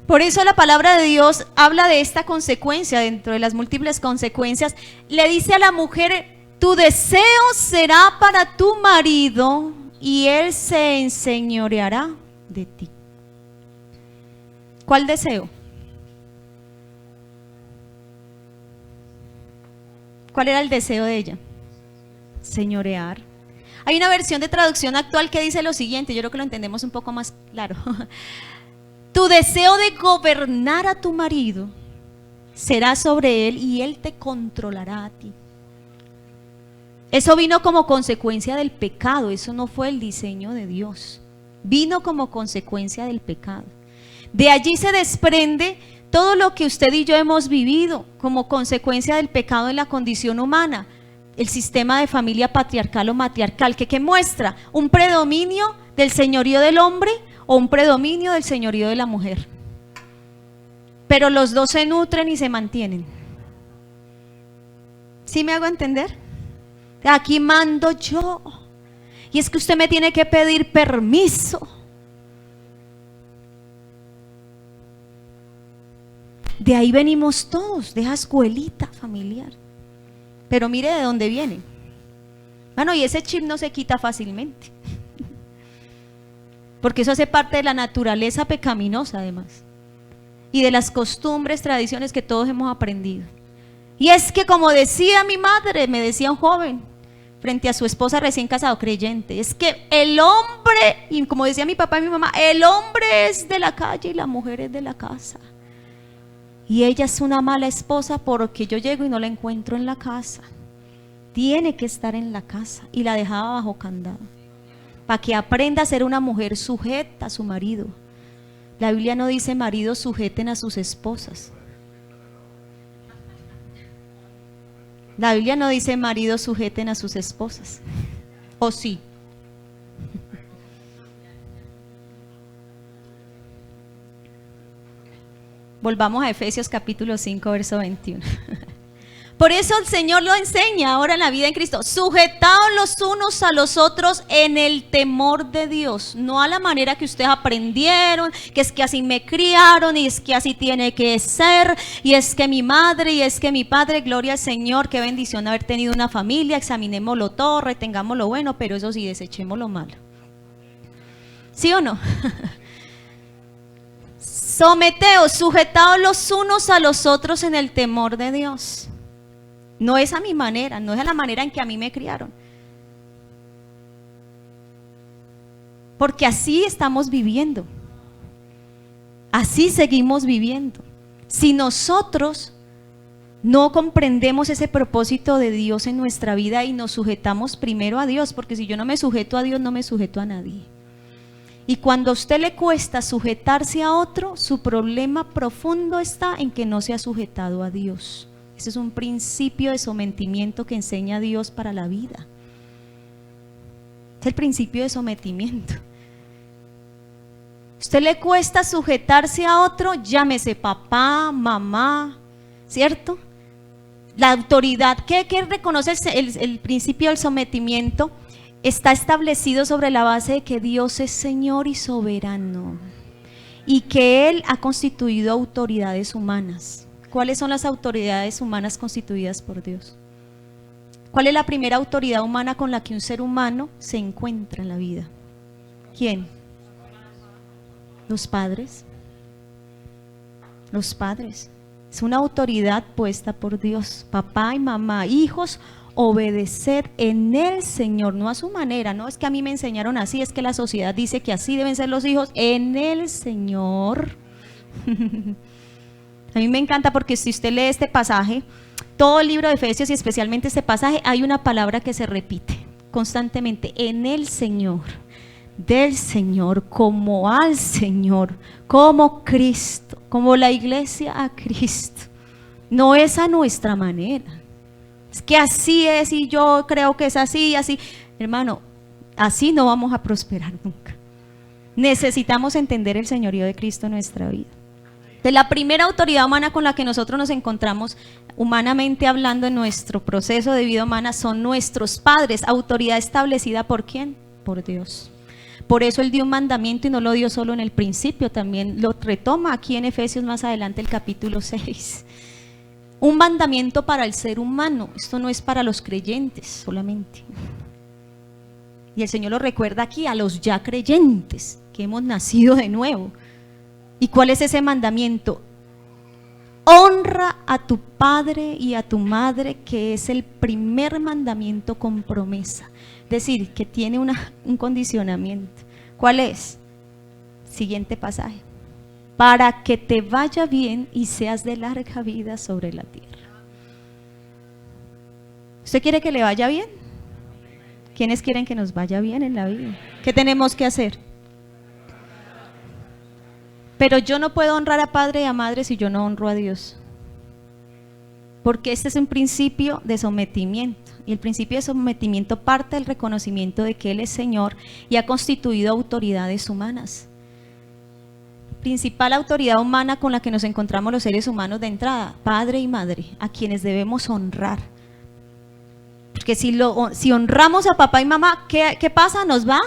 por eso la palabra de Dios habla de esta consecuencia, dentro de las múltiples consecuencias. Le dice a la mujer, tu deseo será para tu marido y él se enseñoreará de ti. ¿Cuál deseo? ¿Cuál era el deseo de ella? Señorear. Hay una versión de traducción actual que dice lo siguiente, yo creo que lo entendemos un poco más claro. Tu deseo de gobernar a tu marido será sobre él y él te controlará a ti. Eso vino como consecuencia del pecado, eso no fue el diseño de Dios. Vino como consecuencia del pecado. De allí se desprende todo lo que usted y yo hemos vivido como consecuencia del pecado en la condición humana. El sistema de familia patriarcal o matriarcal, que muestra un predominio del señorío del hombre o un predominio del señorío de la mujer. Pero los dos se nutren y se mantienen. ¿Sí me hago entender? Aquí mando yo. Y es que usted me tiene que pedir permiso. De ahí venimos todos, de esa escuelita familiar. Pero mire de dónde viene. Bueno, y ese chip no se quita fácilmente. Porque eso hace parte de la naturaleza pecaminosa además. Y de las costumbres, tradiciones que todos hemos aprendido. Y es que como decía mi madre, me decía un joven, frente a su esposa recién casado, creyente, es que el hombre, y como decía mi papá y mi mamá, el hombre es de la calle y la mujer es de la casa. Y ella es una mala esposa porque yo llego y no la encuentro en la casa. Tiene que estar en la casa. Y la dejaba bajo candado. Para que aprenda a ser una mujer sujeta a su marido. La Biblia no dice maridos sujeten a sus esposas. La Biblia no dice maridos sujeten a sus esposas. ¿O sí? Volvamos a Efesios capítulo 5, verso 21. Por eso el Señor lo enseña ahora en la vida en Cristo. Sujetaos los unos a los otros en el temor de Dios. No a la manera que ustedes aprendieron, que es que así me criaron y es que así tiene que ser. Y es que mi madre y es que mi padre, gloria al Señor, qué bendición haber tenido una familia. Examinémoslo todo, retengamos lo bueno, pero eso sí, desechemos lo malo. ¿Sí o no? Someteos, sujetaos los unos a los otros en el temor de Dios. No es a mi manera, no es a la manera en que a mí me criaron. Porque así estamos viviendo. Así seguimos viviendo. Si nosotros No comprendemos ese propósito de Dios en nuestra vida y nos sujetamos primero a Dios, porque si yo no me sujeto a Dios, no me sujeto a nadie. Y cuando a usted le cuesta sujetarse a otro, su problema profundo está en que no se ha sujetado a Dios. Ese es un principio de sometimiento que enseña Dios para la vida. Es el principio de sometimiento. A usted le cuesta sujetarse a otro, llámese papá, mamá, ¿cierto? La autoridad que reconoce el principio del sometimiento está establecido sobre la base de que Dios es Señor y soberano y que Él ha constituido autoridades humanas. ¿Cuáles son las autoridades humanas constituidas por Dios? ¿Cuál es la primera autoridad humana con la que un ser humano se encuentra en la vida? ¿Quién? Los padres. Los padres. Es una autoridad puesta por Dios. Papá y mamá, hijos, obedecer en el Señor, no a su manera. No es que a mí me enseñaron así, es que la sociedad dice que así deben ser los hijos, en el Señor. A mí me encanta porque si usted lee este pasaje, todo el libro de Efesios y especialmente este pasaje, hay una palabra que se repite constantemente: en el Señor, del Señor, como al Señor, como Cristo, como la iglesia a Cristo. No es a nuestra manera, es que así es y yo creo que es así y así. Hermano, así no vamos a prosperar nunca. Necesitamos entender el señorío de Cristo en nuestra vida. De la primera autoridad humana con la que nosotros nos encontramos, humanamente hablando, en nuestro proceso de vida humana, son nuestros padres. Autoridad establecida ¿por quién? Por Dios. Por eso Él dio un mandamiento y no lo dio solo en el principio, también lo retoma aquí en Efesios más adelante, el capítulo 6. Un mandamiento para el ser humano, esto no es para los creyentes solamente. Y el Señor lo recuerda aquí a los ya creyentes, que hemos nacido de nuevo. ¿Y cuál es ese mandamiento? Honra a tu padre y a tu madre, que es el primer mandamiento con promesa. Es decir, que tiene un condicionamiento. ¿Cuál es? Siguiente pasaje. Para que te vaya bien y seas de larga vida sobre la tierra. ¿Usted quiere que le vaya bien? ¿Quiénes quieren que nos vaya bien en la vida? ¿Qué tenemos que hacer? Pero yo no puedo honrar a padre y a madre si yo no honro a Dios. Porque este es un principio de sometimiento. Y el principio de sometimiento parte del reconocimiento de que Él es Señor y ha constituido autoridades humanas. Principal autoridad humana con la que nos encontramos los seres humanos de entrada, padre y madre, a quienes debemos honrar. Porque si honramos a papá y mamá, ¿qué pasa? Nos va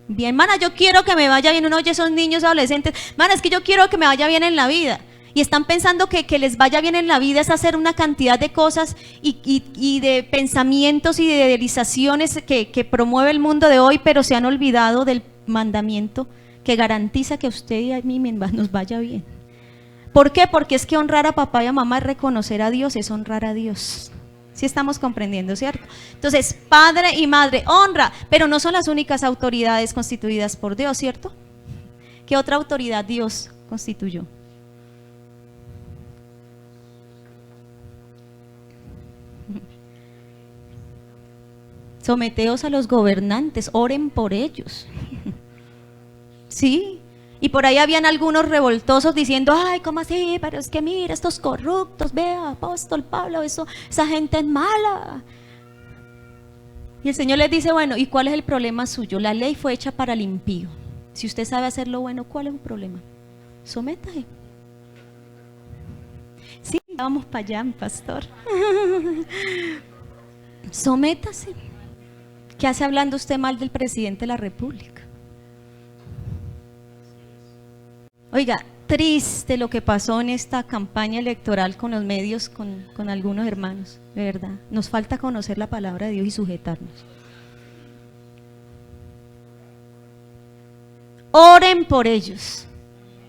bien. Mana, yo quiero que me vaya bien. Uno oye esos niños adolescentes, mana, es que yo quiero que me vaya bien en la vida. Y están pensando que les vaya bien en la vida es hacer una cantidad de cosas y de pensamientos y de idealizaciones que promueve el mundo de hoy, pero se han olvidado del mandamiento que garantiza que a usted y a mí nos vaya bien. ¿Por qué? Porque es que honrar a papá y a mamá es reconocer a Dios, es honrar a Dios. Sí estamos comprendiendo, ¿cierto? Entonces, padre y madre, honra, pero no son las únicas autoridades constituidas por Dios, ¿cierto? ¿Qué otra autoridad Dios constituyó? Someteos a los gobernantes, oren por ellos. Sí, y por ahí habían algunos revoltosos diciendo, ay, ¿cómo así? Pero es que mira, estos corruptos, vea, apóstol Pablo, esa gente es mala. Y el Señor les dice, bueno, ¿y cuál es el problema suyo? La ley fue hecha para el impío. Si usted sabe hacer lo bueno, ¿cuál es el problema? Sométase. Sí, vamos para allá, pastor. Sométase. ¿Qué hace hablando usted mal del presidente de la República? Oiga, triste lo que pasó en esta campaña electoral con los medios, con algunos hermanos, de verdad. Nos falta conocer la palabra de Dios y sujetarnos. Oren por ellos.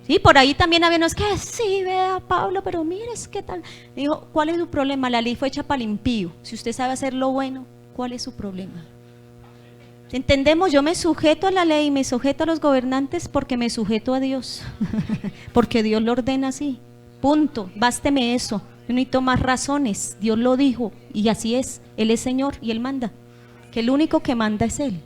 Sí, por ahí también había unos que sí, vea Pablo, pero mire, es que tal. Dijo, ¿cuál es su problema? La ley fue hecha para el impío. Si usted sabe hacer lo bueno, ¿cuál es su problema? Entendemos, yo me sujeto a la ley, me sujeto a los gobernantes porque me sujeto a Dios, porque Dios lo ordena así, punto, básteme eso, Yo no necesito más razones. Dios lo dijo y así es. Él es Señor y Él manda. Que el único que manda es Él.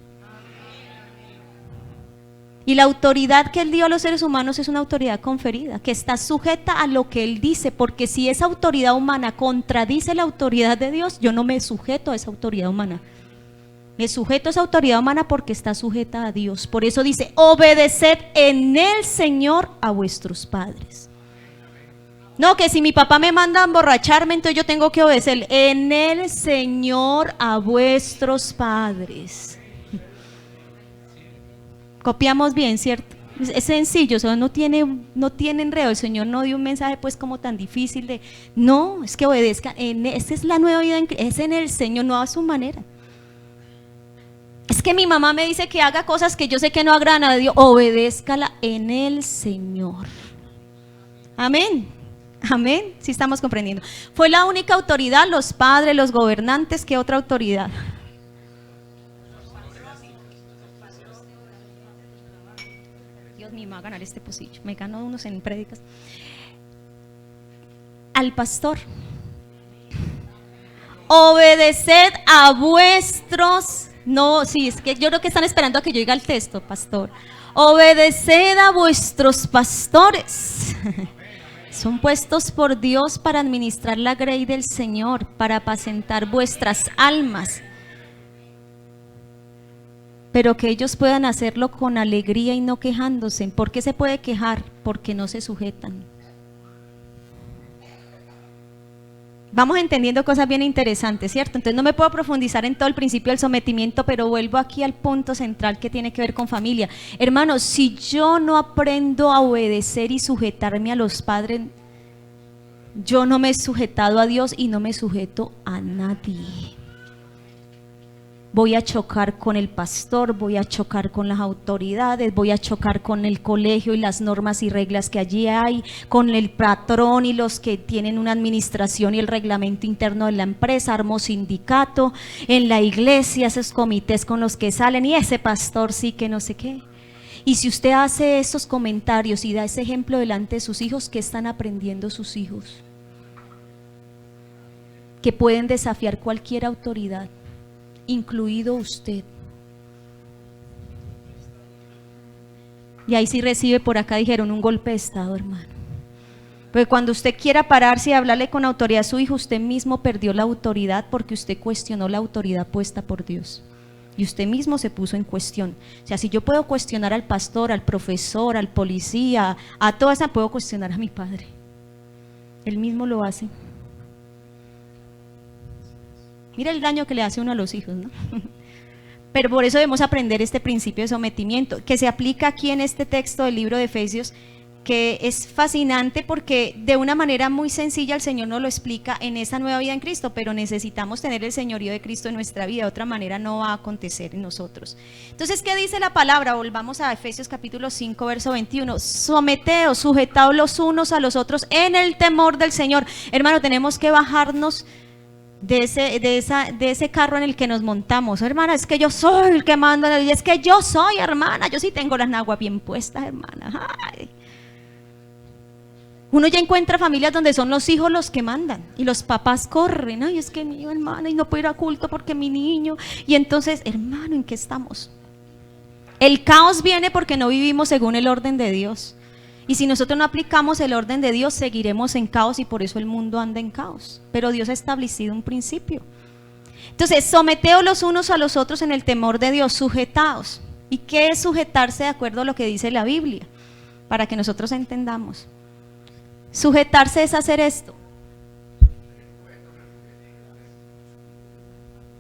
Y la autoridad que Él dio a los seres humanos es una autoridad conferida, que está sujeta a lo que Él dice, porque si esa autoridad humana contradice la autoridad de Dios, yo no me sujeto a esa autoridad humana. Me sujeto a esa autoridad humana porque está sujeta a Dios. Por eso dice, obedeced en el Señor a vuestros padres. No, que si mi papá me manda a emborracharme, entonces yo tengo que obedecer en el Señor a vuestros padres. Copiamos bien, ¿cierto? Es sencillo, o sea, no tiene enredo. El Señor no dio un mensaje pues como tan difícil de, no, es que obedezcan, esta es la nueva vida, es en el Señor, no a su manera. Es que mi mamá me dice que haga cosas que yo sé que no agradan a Dios, obedézcala en el Señor. Amén, amén, sí estamos comprendiendo. Fue la única autoridad, los padres, los gobernantes, ¿qué otra autoridad? Dios mío, me va a ganar este pocillo. Me gano unos en prédicas. Al pastor. Obedeced a vuestros. No, sí, es que yo creo que están esperando a que yo diga el texto, pastor. Obedeced a vuestros pastores. Son puestos por Dios para administrar la grey del Señor, para apacentar vuestras almas. Pero que ellos puedan hacerlo con alegría y no quejándose. ¿Por qué se puede quejar? Porque no se sujetan. Vamos entendiendo cosas bien interesantes, ¿cierto? Entonces no me puedo profundizar en todo el principio del sometimiento, pero vuelvo aquí al punto central que tiene que ver con familia. Hermanos, si yo no aprendo a obedecer y sujetarme a los padres, yo no me he sujetado a Dios y no me sujeto a nadie. Voy a chocar con el pastor, voy a chocar con las autoridades, voy a chocar con el colegio y las normas y reglas que allí hay, con el patrón y los que tienen una administración y el reglamento interno de la empresa, armo sindicato, en la iglesia, esos comités con los que salen y ese pastor sí que no sé qué. Y si usted hace esos comentarios y da ese ejemplo delante de sus hijos, ¿qué están aprendiendo sus hijos? Que pueden desafiar cualquier autoridad, incluido usted. Y ahí sí recibe, por acá dijeron, un golpe de estado, hermano. Porque cuando usted quiera pararse y hablarle con autoridad a su hijo, usted mismo perdió la autoridad porque usted cuestionó la autoridad puesta por Dios. Y usted mismo se puso en cuestión. O sea, si yo puedo cuestionar al pastor, al profesor, al policía, a toda esa, puedo cuestionar a mi padre. Él mismo lo hace. Mira el daño que le hace uno a los hijos, ¿no? Pero por eso debemos aprender este principio de sometimiento, que se aplica aquí en este texto del libro de Efesios, que es fascinante porque de una manera muy sencilla el Señor nos lo explica en esa nueva vida en Cristo, pero necesitamos tener el señorío de Cristo en nuestra vida, de otra manera no va a acontecer en nosotros. Entonces, ¿qué dice la palabra? Volvamos a Efesios capítulo 5, verso 21. Someteos, sujetaos los unos a los otros en el temor del Señor. Hermano, tenemos que bajarnos de ese carro en el que nos montamos. Hermana, es que yo soy el que manda, y es que yo soy, hermana, yo sí tengo las naguas bien puestas, hermana. Ay. Uno ya encuentra familias donde son los hijos los que mandan y los papás corren, ay, es que mi hermana y no puedo ir a culto porque mi niño, y entonces, hermano, ¿en qué estamos? El caos viene porque no vivimos según el orden de Dios. Y si nosotros no aplicamos el orden de Dios, seguiremos en caos y por eso el mundo anda en caos. Pero Dios ha establecido un principio. Entonces, someteos los unos a los otros en el temor de Dios, sujetaos. ¿Y qué es sujetarse de acuerdo a lo que dice la Biblia? Para que nosotros entendamos. Sujetarse es hacer esto.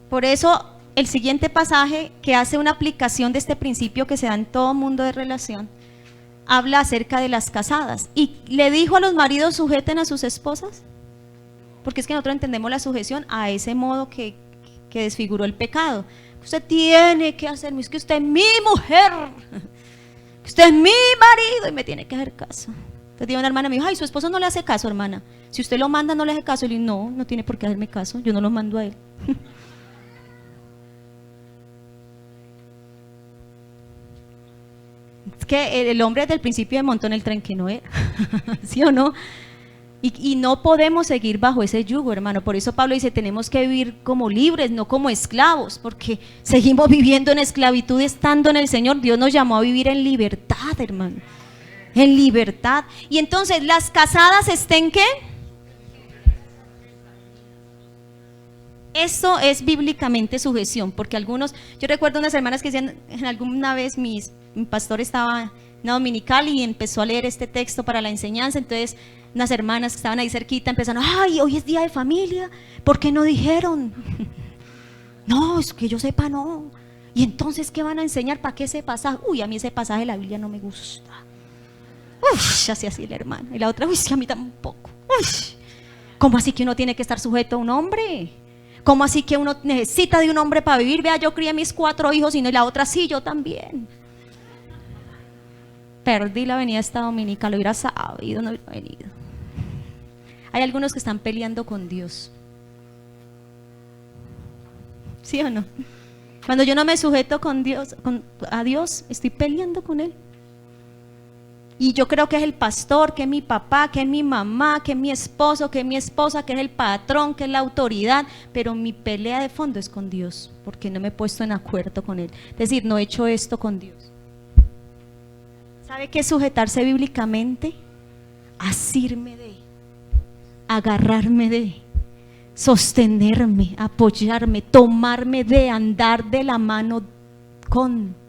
Por eso, el siguiente pasaje que hace una aplicación de este principio que se da en todo mundo de relación, habla acerca de las casadas y le dijo a los maridos: sujeten a sus esposas, porque es que nosotros entendemos la sujeción a ese modo que desfiguró el pecado. Usted tiene que hacerme, es que usted es mi mujer, usted es mi marido y me tiene que hacer caso. Entonces dijo una hermana, me dijo: ay, su esposo no le hace caso, hermana, si usted lo manda no le hace caso. Y le dije: no tiene por qué hacerme caso, yo no lo mando a él. Es que el hombre desde el principio montó en el tren que no era. ¿Sí o no? Y no podemos seguir bajo ese yugo, hermano. Por eso Pablo dice, tenemos que vivir como libres, no como esclavos, porque seguimos viviendo en esclavitud estando en el Señor. Dios nos llamó a vivir en libertad, hermano. En libertad. Y entonces, ¿las casadas estén qué? Eso es bíblicamente sujeción, porque algunos, yo recuerdo unas hermanas que decían, alguna vez mi pastor estaba en una dominical y empezó a leer este texto para la enseñanza, entonces unas hermanas que estaban ahí cerquita empezaron, ay, hoy es día de familia, ¿por qué no dijeron? No, es que yo sepa, no. Y entonces, ¿qué van a enseñar? ¿Para qué ese pasaje? Uy, a mí ese pasaje de la Biblia no me gusta. Uy, así así la hermana. Y la otra, uy, sí, a mí tampoco. Uy, ¿cómo así que uno tiene que estar sujeto a un hombre? ¿Cómo así que uno necesita de un hombre para vivir? Vea, yo crié mis 4 hijos y no, y la otra sí, yo también. Perdí la venida esta dominica, lo hubiera sabido, no hubiera venido. Hay algunos que están peleando con Dios. ¿Sí o no? Cuando yo no me sujeto con Dios, a Dios, estoy peleando con Él. Y yo creo que es el pastor, que es mi papá, que es mi mamá, que es mi esposo, que es mi esposa, que es el patrón, que es la autoridad. Pero mi pelea de fondo es con Dios, porque no me he puesto en acuerdo con Él. Es decir, no he hecho esto con Dios. ¿Sabe qué es sujetarse bíblicamente? Asirme de, agarrarme de, sostenerme, apoyarme, tomarme de, andar de la mano con.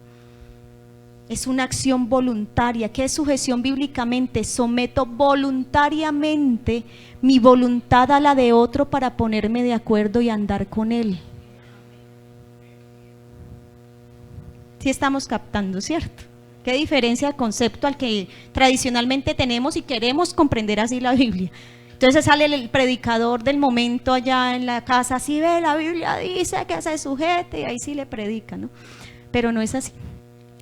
Es una acción voluntaria. ¿Qué es sujeción bíblicamente? Someto voluntariamente mi voluntad a la de otro para ponerme de acuerdo y andar con él. Sí estamos captando, ¿cierto? Qué diferencia de concepto al que tradicionalmente tenemos y queremos comprender así la Biblia. Entonces sale el predicador del momento allá en la casa, así ve, la Biblia dice que se sujete, y ahí sí le predica, ¿no? Pero no es así.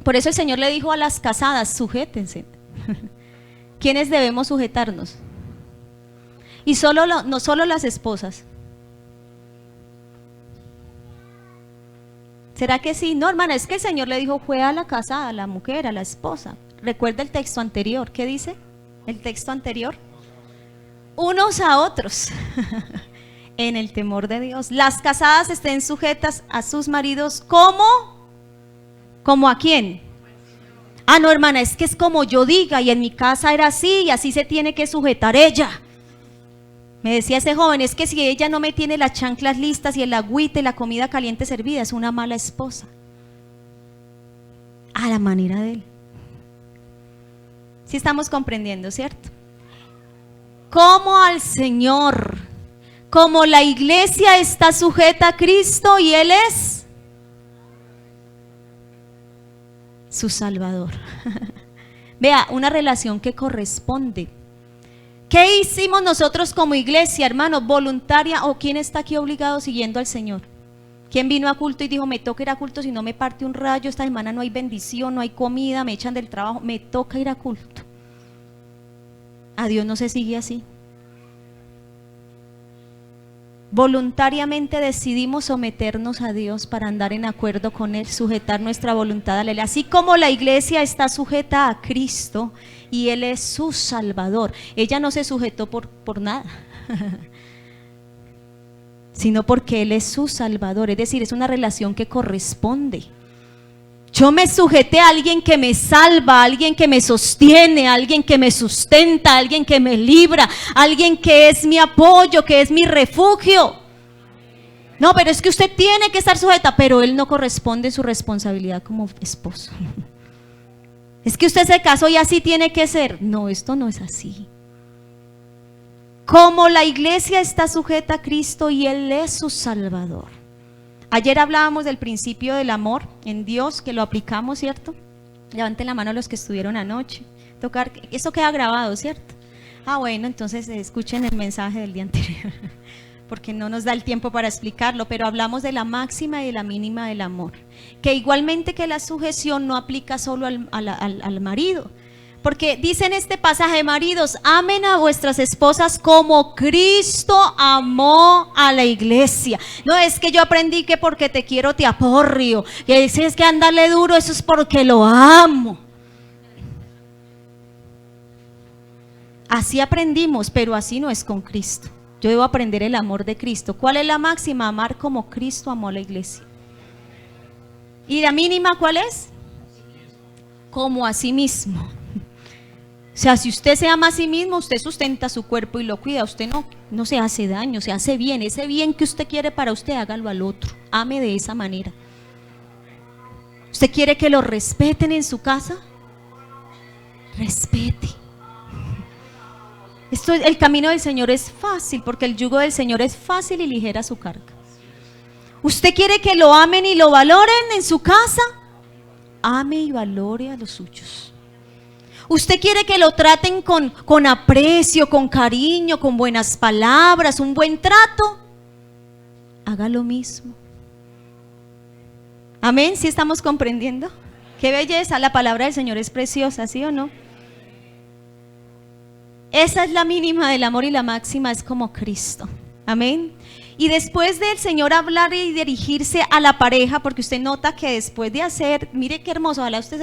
Por eso el Señor le dijo a las casadas, sujétense. ¿Quiénes debemos sujetarnos? Y no solo las esposas. ¿Será que sí? No, hermana, es que el Señor le dijo, fue a la casada, a la mujer, a la esposa. Recuerda el texto anterior. ¿Qué dice el texto anterior? Unos a otros, en el temor de Dios. Las casadas estén sujetas a sus maridos como ¿a quién? Ah, no, hermana, es que es como yo diga, y en mi casa era así, y así se tiene que sujetar ella. Me decía ese joven, es que si ella no me tiene las chanclas listas y el agüita y la comida caliente servida, es una mala esposa. A la manera de él. Sí estamos comprendiendo, ¿cierto? Como al Señor, como la iglesia está sujeta a Cristo y Él es su Salvador. Vea, una relación que corresponde. ¿Qué hicimos nosotros como iglesia, hermanos? ¿Voluntaria o quién está aquí obligado siguiendo al Señor? ¿Quién vino a culto y dijo, me toca ir a culto, si no me parte un rayo, esta semana no hay bendición, no hay comida, me echan del trabajo, me toca ir a culto? A Dios no se sigue así. Voluntariamente decidimos someternos a Dios para andar en acuerdo con Él, sujetar nuestra voluntad a Él. Así como la iglesia está sujeta a Cristo y Él es su Salvador. Ella no se sujetó por nada, sino porque Él es su Salvador. Es decir, es una relación que corresponde. Yo me sujeté a alguien que me salva, a alguien que me sostiene, a alguien que me sustenta, a alguien que me libra, a alguien que es mi apoyo, que es mi refugio. No, pero es que usted tiene que estar sujeta, pero él no corresponde su responsabilidad como esposo. Es que usted se casó y así tiene que ser. No, esto no es así. Como la iglesia está sujeta a Cristo y Él es su Salvador. Ayer hablábamos del principio del amor en Dios, que lo aplicamos, ¿cierto? Levanten la mano los que estuvieron anoche. Eso queda grabado, ¿cierto? Ah, bueno, entonces escuchen el mensaje del día anterior, porque no nos da el tiempo para explicarlo, pero hablamos de la máxima y de la mínima del amor. Que igualmente que la sujeción no aplica solo al marido. Porque dice en este pasaje, maridos, amen a vuestras esposas como Cristo amó a la iglesia. No es que yo aprendí que porque te quiero te aporrio, que si es que andarle duro, eso es porque lo amo. Así aprendimos, pero así no es con Cristo. Yo debo aprender el amor de Cristo. ¿Cuál es la máxima? Amar como Cristo amó a la iglesia. ¿Y la mínima cuál es? Como a sí mismo. O sea, si usted se ama a sí mismo, usted sustenta su cuerpo y lo cuida. Usted no se hace daño, se hace bien. Ese bien que usted quiere para usted, hágalo al otro. Ame de esa manera. ¿Usted quiere que lo respeten en su casa? Respete. El camino del Señor es fácil, porque el yugo del Señor es fácil y ligera su carga. ¿Usted quiere que lo amen y lo valoren en su casa? Ame y valore a los suyos. ¿Usted quiere que lo traten con aprecio, con cariño, con buenas palabras, un buen trato? Haga lo mismo. Amén, ¿sí estamos comprendiendo? Qué belleza, la palabra del Señor es preciosa, ¿sí o no? Esa es la mínima del amor y la máxima es como Cristo. Amén. Y después del Señor hablar y dirigirse a la pareja, porque usted nota que después de hacer, mire qué hermoso, ojalá usted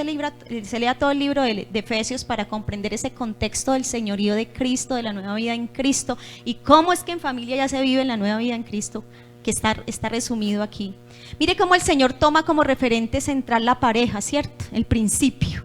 se lea todo el libro de Efesios para comprender ese contexto del señorío de Cristo, de la nueva vida en Cristo, y cómo es que en familia ya se vive la nueva vida en Cristo, que está resumido aquí. Mire cómo el Señor toma como referente central la pareja, ¿cierto? El principio.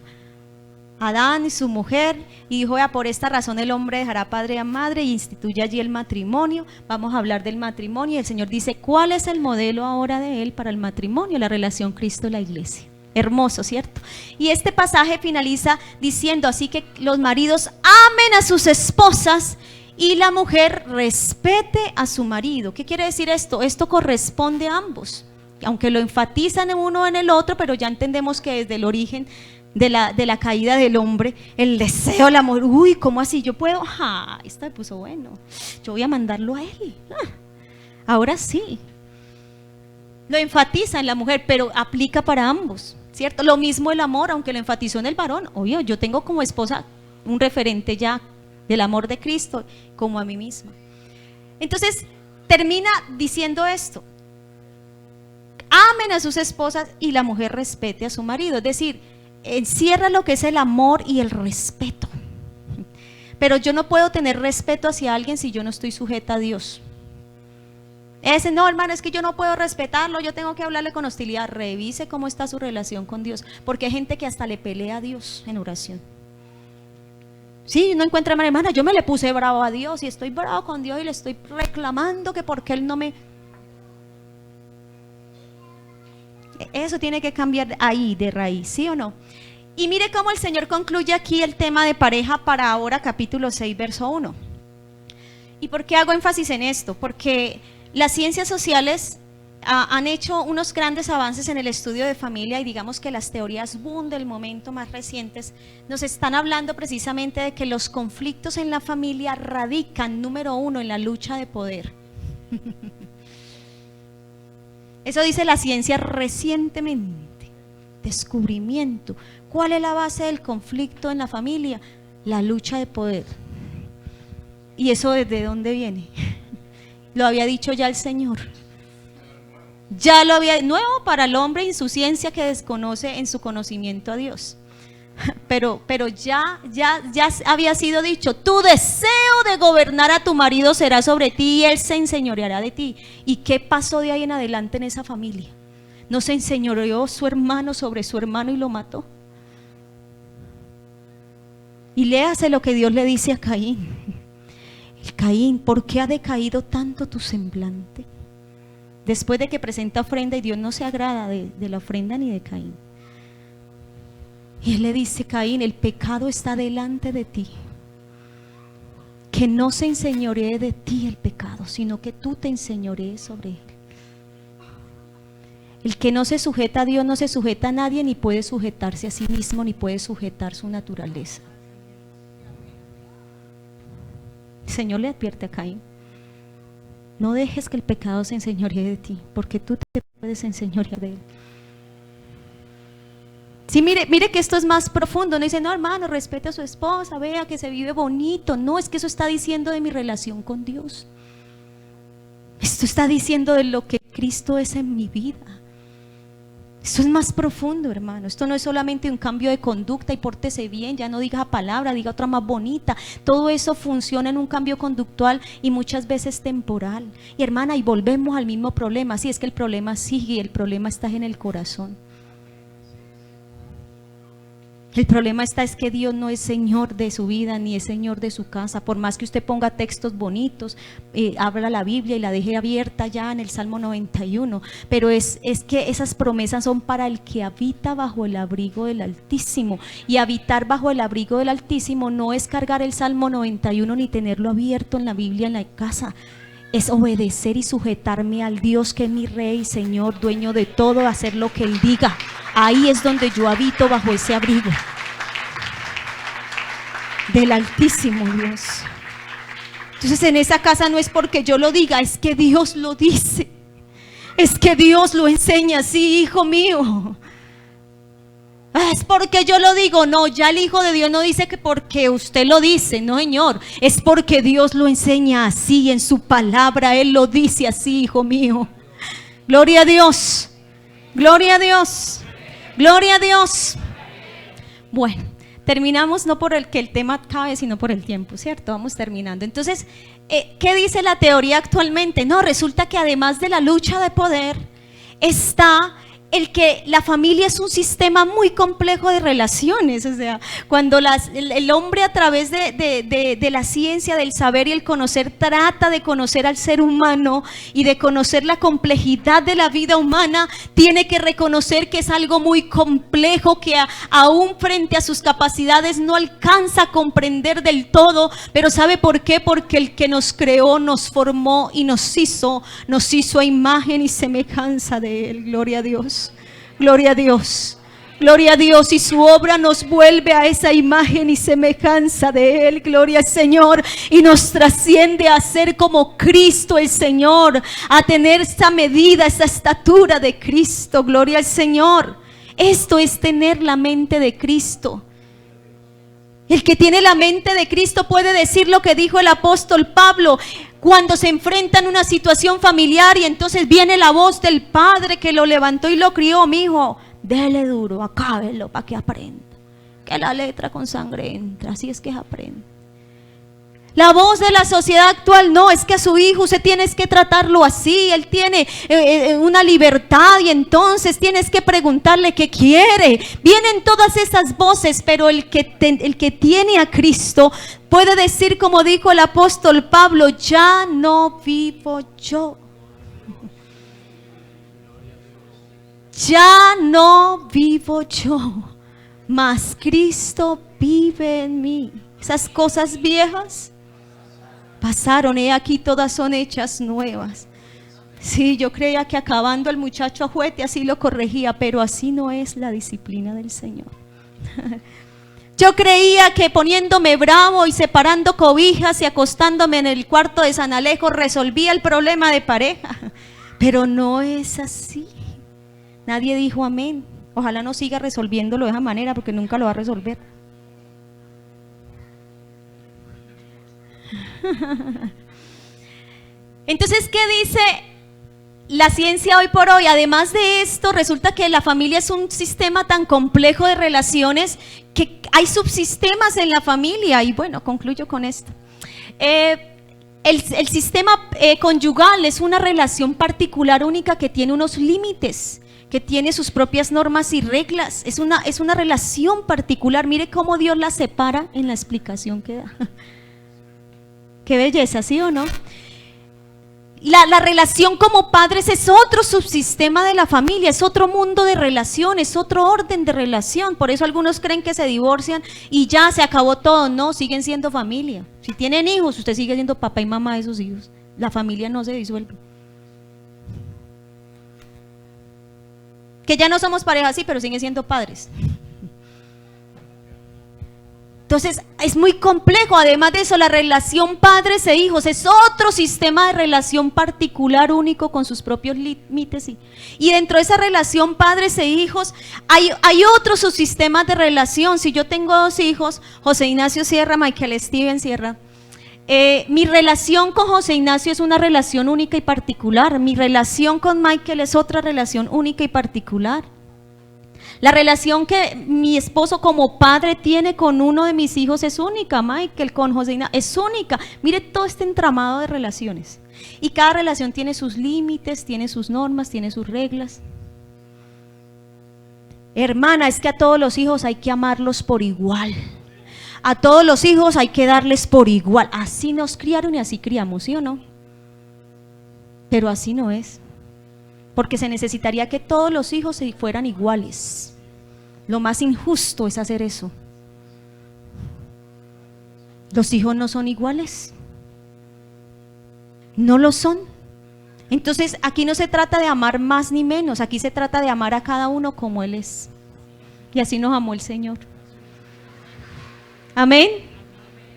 Adán y su mujer, y dijo: por esta razón el hombre dejará padre a madre y instituye allí el matrimonio. Vamos a hablar del matrimonio, y el Señor dice cuál es el modelo ahora de él para el matrimonio, la relación Cristo-la iglesia. Hermoso, ¿cierto? Y este pasaje finaliza diciendo: así que los maridos amen a sus esposas y la mujer respete a su marido. ¿Qué quiere decir esto? Esto corresponde a ambos, aunque lo enfatizan en uno en el otro, pero ya entendemos que desde el origen de la caída del hombre, el deseo, el amor, uy, ¿cómo así? Yo puedo, esta me puso bueno, yo voy a mandarlo a él. Ahora sí, lo enfatiza en la mujer, pero aplica para ambos, ¿cierto? Lo mismo el amor, aunque lo enfatizó en el varón. Obvio, yo tengo como esposa un referente ya del amor de Cristo, como a mí misma. Entonces, termina diciendo esto: amen a sus esposas y la mujer respete a su marido. Es decir, encierra lo que es el amor y el respeto. Pero yo no puedo tener respeto hacia alguien si yo no estoy sujeta a Dios. No, hermano, es que yo no puedo respetarlo, yo tengo que hablarle con hostilidad. Revise cómo está su relación con Dios, porque hay gente que hasta le pelea a Dios en oración. Sí, no encuentra, hermana, yo me le puse bravo a Dios y estoy bravo con Dios y le estoy reclamando que porque Él no me... Eso tiene que cambiar ahí de raíz, ¿sí o no? Y mire cómo el Señor concluye aquí el tema de pareja para ahora, capítulo 6, verso 1. ¿Y por qué hago énfasis en esto? Porque las ciencias sociales han hecho unos grandes avances en el estudio de familia, y digamos que las teorías boom del momento más recientes nos están hablando precisamente de que los conflictos en la familia radican, número uno, en la lucha de poder. Eso dice la ciencia recientemente. Descubrimiento. ¿Cuál es la base del conflicto en la familia? La lucha de poder. ¿Y eso desde dónde viene? Lo había dicho ya el Señor. Ya lo había, nuevo para el hombre en su ciencia que desconoce en su conocimiento a Dios. Pero ya había sido dicho: tu deseo de gobernar a tu marido será sobre ti y él se enseñoreará de ti. ¿Y qué pasó de ahí en adelante en esa familia? ¿No se enseñoreó su hermano sobre su hermano y lo mató? Y léase lo que Dios le dice a Caín: Caín, ¿por qué ha decaído tanto tu semblante? Después de que presenta ofrenda, y Dios no se agrada de la ofrenda ni de Caín. Y él le dice: Caín, el pecado está delante de ti. Que no se enseñoree de ti el pecado, sino que tú te enseñorees sobre él. El que no se sujeta a Dios no se sujeta a nadie, ni puede sujetarse a sí mismo, ni puede sujetar su naturaleza. El Señor le advierte a Caín: no dejes que el pecado se enseñoree de ti, porque tú te puedes enseñorear de él. Sí, mire que esto es más profundo. No dice: no, hermano, respete a su esposa, vea que se vive bonito. No, es que eso está diciendo de mi relación con Dios. Esto está diciendo de lo que Cristo es en mi vida. Esto es más profundo, hermano. Esto no es solamente un cambio de conducta y pórtese bien, ya no diga palabra, diga otra más bonita. Todo eso funciona en un cambio conductual y muchas veces temporal. Y hermana, y volvemos al mismo problema. Sí, es que el problema sigue y el problema está en el corazón. El problema está es que Dios no es Señor de su vida ni es Señor de su casa. Por más que usted ponga textos bonitos, abra la Biblia y la deje abierta ya en el Salmo 91, pero es que esas promesas son para el que habita bajo el abrigo del Altísimo, y habitar bajo el abrigo del Altísimo no es cargar el Salmo 91 ni tenerlo abierto en la Biblia en la casa. Es obedecer y sujetarme al Dios que es mi Rey, Señor, dueño de todo, hacer lo que Él diga. Ahí es donde yo habito bajo ese abrigo del Altísimo Dios. Entonces en esa casa no es porque yo lo diga, es que Dios lo dice. Es que Dios lo enseña así, hijo mío. Es porque yo lo digo, no, ya el Hijo de Dios no dice que porque usted lo dice, no, Señor, es porque Dios lo enseña así en su palabra, Él lo dice así, hijo mío. Gloria a Dios, gloria a Dios, gloria a Dios. Bueno, terminamos no por el que el tema acabe, sino por el tiempo, ¿cierto? Vamos terminando. Entonces, ¿qué dice la teoría actualmente? No, resulta que además de la lucha de poder, está el que la familia es un sistema muy complejo de relaciones. O sea, cuando el hombre a través de la ciencia, del saber y el conocer, trata de conocer al ser humano y de conocer la complejidad de la vida humana, tiene que reconocer que es algo muy complejo, que aún frente a sus capacidades no alcanza a comprender del todo. Pero ¿sabe por qué? Porque el que nos creó, nos formó y nos hizo a imagen y semejanza de Él. Gloria a Dios. Gloria a Dios, gloria a Dios, y su obra nos vuelve a esa imagen y semejanza de Él, gloria al Señor, y nos trasciende a ser como Cristo el Señor, a tener esa medida, esa estatura de Cristo, gloria al Señor. Esto es tener la mente de Cristo. El que tiene la mente de Cristo puede decir lo que dijo el apóstol Pablo cuando se enfrenta en una situación familiar y entonces viene la voz del padre que lo levantó y lo crió: mi hijo, dele duro, acábelo para que aprenda, que la letra con sangre entra, así es que aprende. La voz de la sociedad actual: no, es que a su hijo usted tienes que tratarlo así, él tiene una libertad y entonces tienes que preguntarle qué quiere. Vienen todas esas voces, pero el que tiene a Cristo puede decir, como dijo el apóstol Pablo: ya no vivo yo, ya no vivo yo, mas Cristo vive en mí. Esas cosas viejas pasaron, he aquí todas son hechas nuevas. Sí, yo creía que acabando el muchacho a juguete así lo corregía, pero así no es la disciplina del Señor. Yo creía que poniéndome bravo y separando cobijas y acostándome en el cuarto de San Alejo resolvía el problema de pareja, pero no es así. Nadie dijo amén. Ojalá no siga resolviéndolo de esa manera, porque nunca lo va a resolver. Entonces, ¿qué dice la ciencia hoy por hoy? Además de esto, resulta que la familia es un sistema tan complejo de relaciones que hay subsistemas en la familia. Y bueno, concluyo con esto. El sistema conyugal es una relación particular, única, que tiene unos límites, que tiene sus propias normas y reglas. Es una relación particular. Mire cómo Dios la separa en la explicación que da. Qué belleza, ¿sí o no? La relación como padres es otro subsistema de la familia, es otro mundo de relaciones, otro orden de relación. Por eso algunos creen que se divorcian y ya se acabó todo. No, siguen siendo familia. Si tienen hijos, usted sigue siendo papá y mamá de esos hijos. La familia no se disuelve. Que ya no somos pareja, sí, pero siguen siendo padres. Entonces es muy complejo. Además de eso, la relación padres e hijos es otro sistema de relación particular, único, con sus propios límites. Y dentro de esa relación padres e hijos hay otro subsistema de relación. Si yo tengo dos hijos, José Ignacio Sierra, Michael Steven Sierra, mi relación con José Ignacio es una relación única y particular. Mi relación con Michael es otra relación única y particular. La relación que mi esposo como padre tiene con uno de mis hijos es única, Michael, con Josina, es única. Mire todo este entramado de relaciones. Y cada relación tiene sus límites, tiene sus normas, tiene sus reglas. Hermana, es que a todos los hijos hay que amarlos por igual. A todos los hijos hay que darles por igual. Así nos criaron y así criamos, ¿sí o no? Pero así no es. Porque se necesitaría que todos los hijos se fueran iguales. Lo más injusto es hacer eso. Los hijos no son iguales. No lo son. Entonces aquí no se trata de amar más ni menos, aquí se trata de amar a cada uno como Él es. Y así nos amó el Señor. Amén.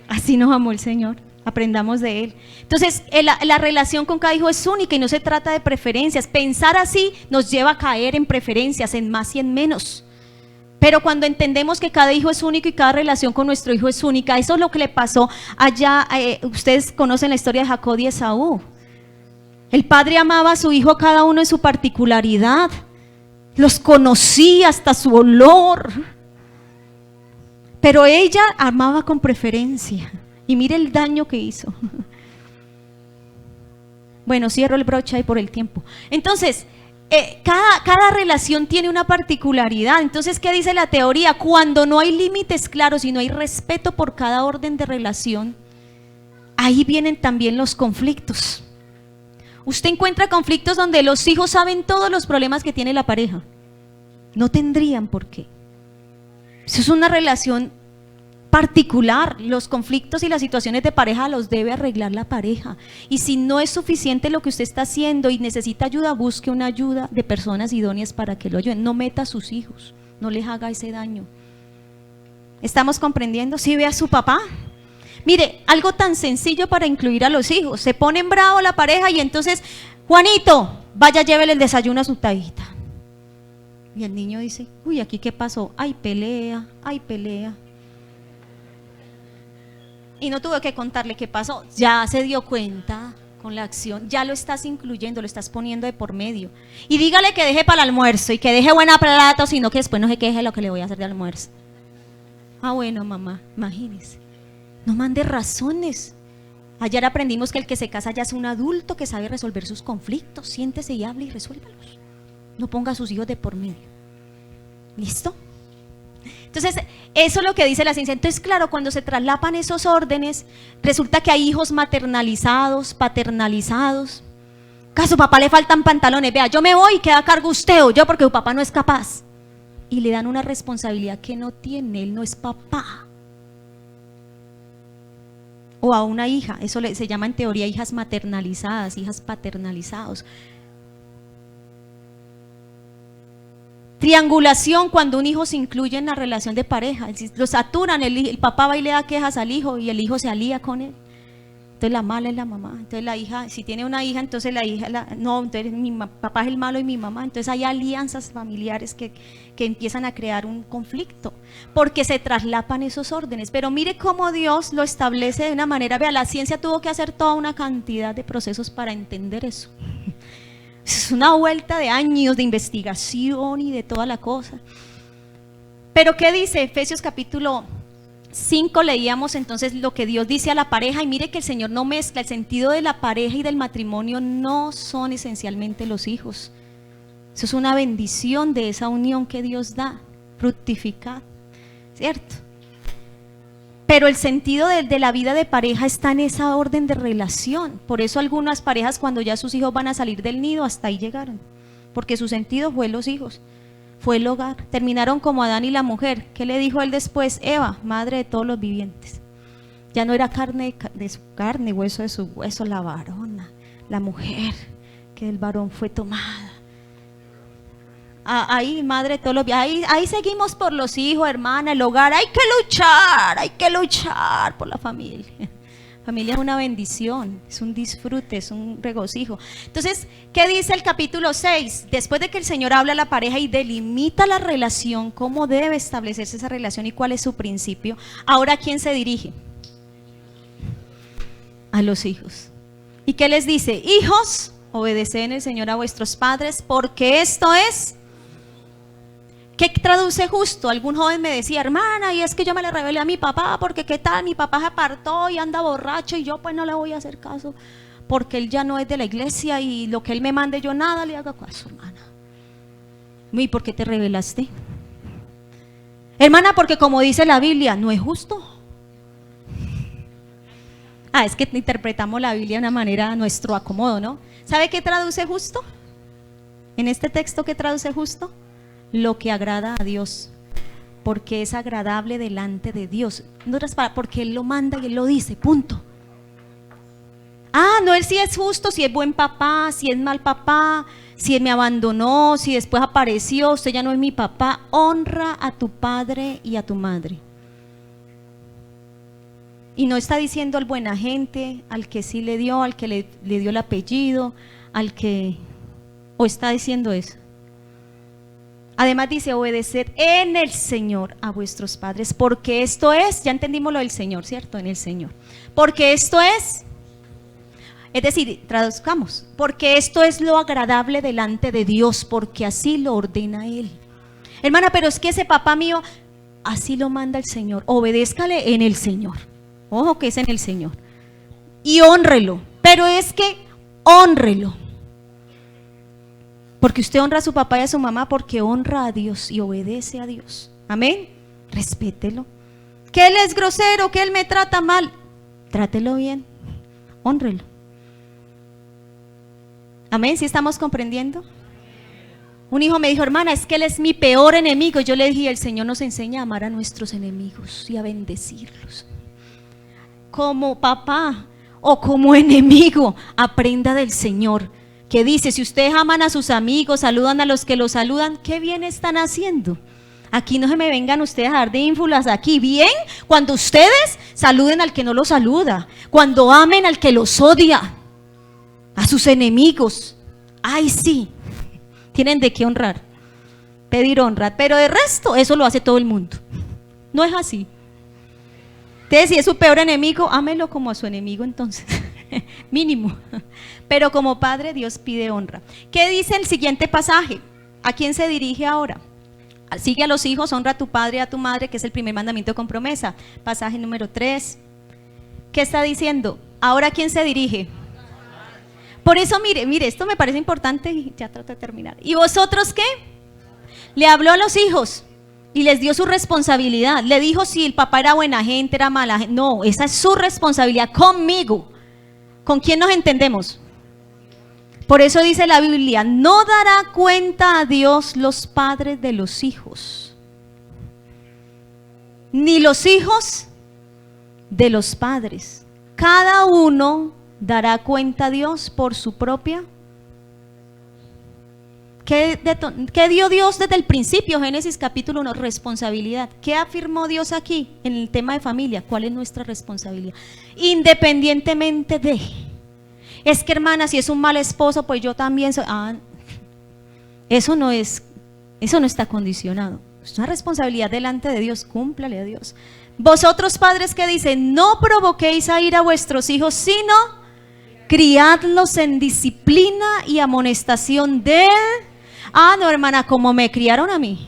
Así nos amó el Señor. Aprendamos de Él. Entonces la relación con cada hijo es única y no se trata de preferencias. Pensar así nos lleva a caer en preferencias, en más y en menos. Pero cuando entendemos que cada hijo es único y cada relación con nuestro hijo es única, eso es lo que le pasó allá. Ustedes conocen la historia de Jacob y Esaú. El padre amaba a su hijo cada uno en su particularidad. Los conocía hasta su olor. Pero ella amaba con preferencia. Y mire el daño que hizo. Bueno, cierro el broche ahí por el tiempo. Entonces, cada relación tiene una particularidad. Entonces, ¿qué dice la teoría? Cuando no hay límites claros y no hay respeto por cada orden de relación, ahí vienen también los conflictos. Usted encuentra conflictos donde los hijos saben todos los problemas que tiene la pareja. No tendrían por qué. Eso es una relación particular. Los conflictos y las situaciones de pareja los debe arreglar la pareja. Y si no es suficiente lo que usted está haciendo y necesita ayuda, busque una ayuda de personas idóneas para que lo ayuden. No meta a sus hijos, no les haga ese daño. ¿Estamos comprendiendo? Si ve a su papá. Mire, algo tan sencillo para incluir a los hijos. Se ponen bravo la pareja y entonces, Juanito, vaya, llévele el desayuno a su taita. Y el niño dice, uy, ¿aquí qué pasó? Ay, pelea, ay, pelea. Y no tuve que contarle qué pasó, ya se dio cuenta con la acción, ya lo estás incluyendo, lo estás poniendo de por medio. Y dígale que deje para el almuerzo y que deje buena plata, sino que después no se queje lo que le voy a hacer de almuerzo. Ah, bueno, mamá, imagínese. No mande razones. Ayer aprendimos que el que se casa ya es un adulto que sabe resolver sus conflictos. Siéntese y hable y resuélvalos. No ponga a sus hijos de por medio. ¿Listo? Entonces, eso es lo que dice la ciencia. Entonces, claro, cuando se traslapan esos órdenes, resulta que hay hijos maternalizados, paternalizados. Que a su papá le faltan pantalones. Vea, yo me voy y queda a cargo usted o yo porque su papá no es capaz. Y le dan una responsabilidad que no tiene, él no es papá. O a una hija, eso se llama en teoría hijas maternalizadas, hijas paternalizados. Triangulación, cuando un hijo se incluye en la relación de pareja, lo saturan, el papá va y le da quejas al hijo y el hijo se alía con él. Entonces la mala es la mamá. Entonces la hija, si tiene una hija, entonces la hija, no, entonces mi papá es el malo y mi mamá. Entonces hay alianzas familiares que empiezan a crear un conflicto, porque se traslapan esos órdenes. Pero mire cómo Dios lo establece de una manera. Vea, la ciencia tuvo que hacer toda una cantidad de procesos para entender eso. Es una vuelta de años de investigación y de toda la cosa. Pero ¿qué dice Efesios capítulo 5? Leíamos entonces lo que Dios dice a la pareja, y mire que el Señor no mezcla. El sentido de la pareja y del matrimonio no son esencialmente los hijos. Eso es una bendición de esa unión que Dios da, fructificar, ¿cierto? Pero el sentido de la vida de pareja está en esa orden de relación. Por eso algunas parejas, cuando ya sus hijos van a salir del nido, hasta ahí llegaron, porque su sentido fue los hijos, fue el hogar. Terminaron como Adán y la mujer. ¿Qué le dijo él después? Eva, madre de todos los vivientes. Ya no era carne de su carne, hueso de su hueso, la varona, la mujer, que del varón fue tomada. Ahí, madre de todos los vivientes. Ahí seguimos por los hijos, hermana, el hogar. Hay que luchar por la familia. Familia es una bendición, es un disfrute, es un regocijo. Entonces, ¿qué dice el capítulo 6? Después de que el Señor habla a la pareja y delimita la relación, cómo debe establecerse esa relación y cuál es su principio, ahora ¿a quién se dirige? A los hijos. ¿Y qué les dice? Hijos, obedeced en el Señor a vuestros padres, porque esto es... ¿Qué traduce justo? Algún joven me decía, hermana, y es que yo me le rebelé a mi papá, porque qué tal, mi papá se apartó y anda borracho y yo pues no le voy a hacer caso, porque él ya no es de la iglesia y lo que él me mande yo nada le hago caso, hermana. ¿Y por qué te rebelaste? Hermana, porque como dice la Biblia, no es justo. Es que interpretamos la Biblia de una manera a nuestro acomodo, ¿no? ¿Sabe qué traduce justo? En este texto, ¿qué traduce justo? Lo que agrada a Dios, porque es agradable delante de Dios. No es porque Él lo manda y Él lo dice, punto. No, Él sí es justo, si es buen papá, si es mal papá, si Él me abandonó, si después apareció, usted ya no es mi papá. Honra a tu padre y a tu madre. Y no está diciendo al buena gente, al que sí le dio, al que le dio el apellido, al que... ¿O está diciendo eso? Además dice, obedeced en el Señor a vuestros padres, porque esto es, ya entendimos lo del Señor, ¿cierto? En el Señor. Porque esto es decir, traduzcamos, porque esto es lo agradable delante de Dios, porque así lo ordena Él. Hermana, pero es que ese papá mío, así lo manda el Señor, obedézcale en el Señor. Ojo que es en el Señor. Y hónrelo, pero es que hónrelo. Porque usted honra a su papá y a su mamá porque honra a Dios y obedece a Dios. Amén. Respételo. Que él es grosero, que él me trata mal, trátelo bien, hónrelo. Amén. ¿Sí estamos comprendiendo? Un hijo me dijo, hermana, es que él es mi peor enemigo. Yo le dije, el Señor nos enseña a amar a nuestros enemigos y a bendecirlos. Como papá o como enemigo, aprenda del Señor. Que dice, si ustedes aman a sus amigos, saludan a los que los saludan, ¿qué bien están haciendo? Aquí no se me vengan ustedes a dar de ínfulas aquí. Bien, cuando ustedes saluden al que no los saluda, cuando amen al que los odia, a sus enemigos. Ay, sí, tienen de qué honrar, pedir honra, pero de resto, eso lo hace todo el mundo. No es así. Entonces, si es su peor enemigo, ámelo como a su enemigo entonces. Mínimo. Pero como padre, Dios pide honra. ¿Qué dice el siguiente pasaje? ¿A quién se dirige ahora? Sigue a los hijos, honra a tu padre y a tu madre, que es el primer mandamiento con promesa. Pasaje número 3. ¿Qué está diciendo? ¿Ahora a quién se dirige? Por eso, mire, esto me parece importante y ya trato de terminar. ¿Y vosotros qué? Le habló a los hijos y les dio su responsabilidad. Le dijo si el papá era buena gente, era mala gente. No, esa es su responsabilidad conmigo. ¿Con quién nos entendemos? Por eso dice la Biblia, no dará cuenta a Dios los padres de los hijos, ni los hijos de los padres. Cada uno dará cuenta a Dios por su propia. ¿Qué dio Dios desde el principio? Génesis capítulo 1, responsabilidad. ¿Qué afirmó Dios aquí en el tema de familia? ¿Cuál es nuestra responsabilidad? Independientemente de... Es que hermana, si es un mal esposo, pues yo también soy... eso no está condicionado. Es una responsabilidad delante de Dios, cúmplale a Dios. Vosotros padres que dicen, no provoquéis a ir a vuestros hijos, sino criadlos en disciplina y amonestación de... no hermana, como me criaron a mí.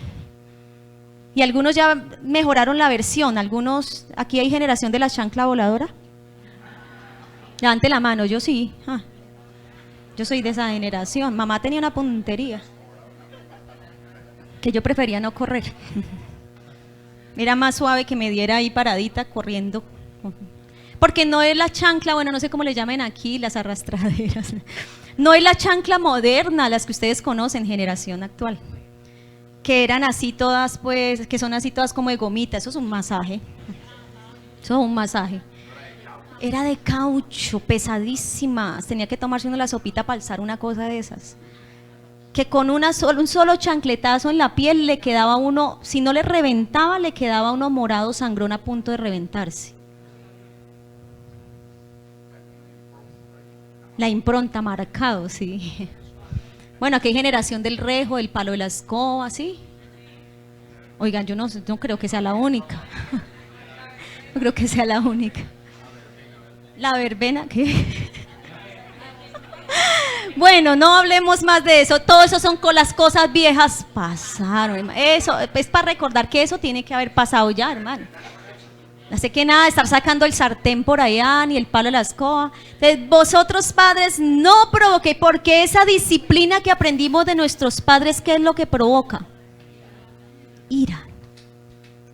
Y algunos ya mejoraron la versión, algunos, aquí hay generación de la chancla voladora. Levante la mano, yo sí. Yo soy de esa generación. Mamá tenía una puntería que yo prefería no correr. Era más suave que me diera ahí paradita corriendo. Porque no es la chancla, bueno, no sé cómo le llamen aquí, las arrastraderas. No es la chancla moderna, las que ustedes conocen, generación actual. Que eran así todas, pues, que son así todas como de gomita. Eso es un masaje. Eso es un masaje. Era de caucho, pesadísimas. Tenía que tomarse uno la sopita para alzar una cosa de esas. Que con un solo chancletazo en la piel le quedaba uno, si no le reventaba, le quedaba uno morado, sangrón a punto de reventarse. La impronta marcado, sí. Bueno, aquí hay generación del rejo, el palo de la escoba, ¿sí? Oigan, yo no creo que sea la única. No creo que sea la única. La verbena, ¿qué? Bueno, no hablemos más de eso. Todo eso son con las cosas viejas pasaron, hermano. Eso es para recordar que eso tiene que haber pasado ya, hermano. Así que nada de estar sacando el sartén por allá ni el palo de la escoba. Entonces, vosotros padres no provoquéis, porque esa disciplina que aprendimos de nuestros padres, ¿qué es lo que provoca? Ira.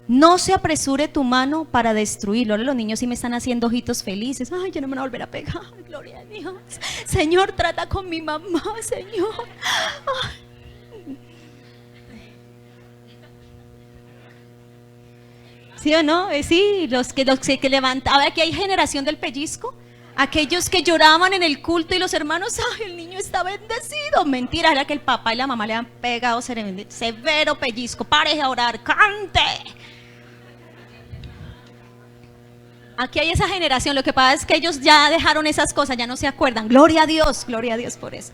No se apresure tu mano para destruirlo. Ahora los niños sí me están haciendo ojitos felices. Ay, ya no me van a volver a pegar. Gloria a Dios. Señor, trata con mi mamá, Señor. Ay. ¿Sí o no? Sí, los que levantan. Ahora que hay generación del pellizco. Aquellos que lloraban en el culto y los hermanos, ay, el niño está bendecido. Mentira, era que el papá y la mamá le han pegado severo pellizco. Pare a orar, cante. Aquí hay esa generación, lo que pasa es que ellos ya dejaron esas cosas, ya no se acuerdan. Gloria a Dios por eso.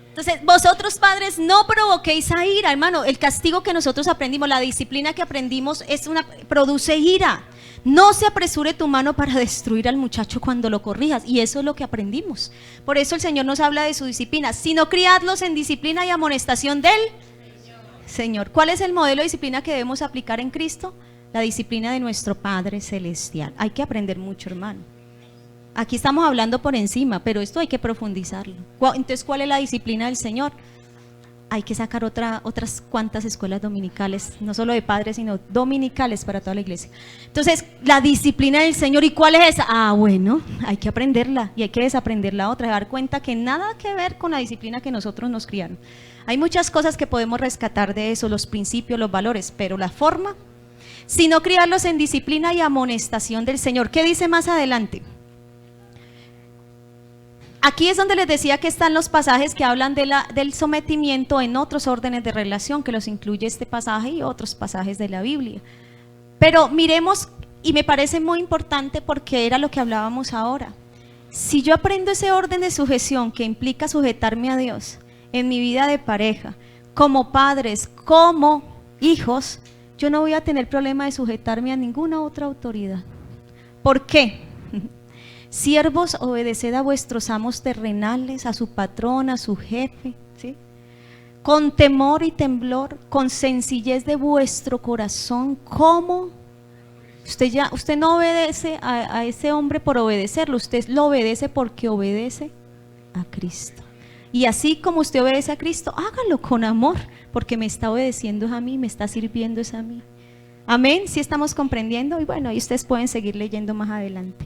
Entonces, vosotros padres no provoquéis a ira, hermano. El castigo que nosotros aprendimos, la disciplina que aprendimos produce ira. No se apresure tu mano para destruir al muchacho cuando lo corrijas, y eso es lo que aprendimos. Por eso el Señor nos habla de su disciplina, sino criadlos en disciplina y amonestación del Señor. ¿Cuál es el modelo de disciplina que debemos aplicar en Cristo? La disciplina de nuestro Padre Celestial. Hay que aprender mucho, hermano. Aquí estamos hablando por encima, pero esto hay que profundizarlo. Entonces, ¿cuál es la disciplina del Señor? Hay que sacar otras cuantas escuelas dominicales, no solo de padres, sino dominicales para toda la iglesia. Entonces, la disciplina del Señor, ¿y cuál es esa? Ah, bueno, hay que aprenderla y hay que desaprender la otra, dar cuenta que nada que ver con la disciplina que nosotros nos criaron. Hay muchas cosas que podemos rescatar de eso, los principios, los valores, pero la forma, sino criarlos en disciplina y amonestación del Señor. ¿Qué dice más adelante? Aquí es donde les decía que están los pasajes que hablan del sometimiento en otros órdenes de relación, que los incluye este pasaje y otros pasajes de la Biblia. Pero miremos, y me parece muy importante porque era lo que hablábamos ahora. Si yo aprendo ese orden de sujeción que implica sujetarme a Dios en mi vida de pareja, como padres, como hijos, yo no voy a tener problema de sujetarme a ninguna otra autoridad. ¿Por qué? Siervos, obedeced a vuestros amos terrenales, a su patrón, a su jefe, ¿sí? Con temor y temblor, con sencillez de vuestro corazón. ¿Cómo? Usted no obedece a ese hombre por obedecerlo, usted lo obedece porque obedece a Cristo. Y así como usted obedece a Cristo, hágalo con amor, porque me está obedeciendo a mí, me está sirviendo a mí. Amén, ¿sí estamos comprendiendo? Y bueno, ahí ustedes pueden seguir leyendo más adelante.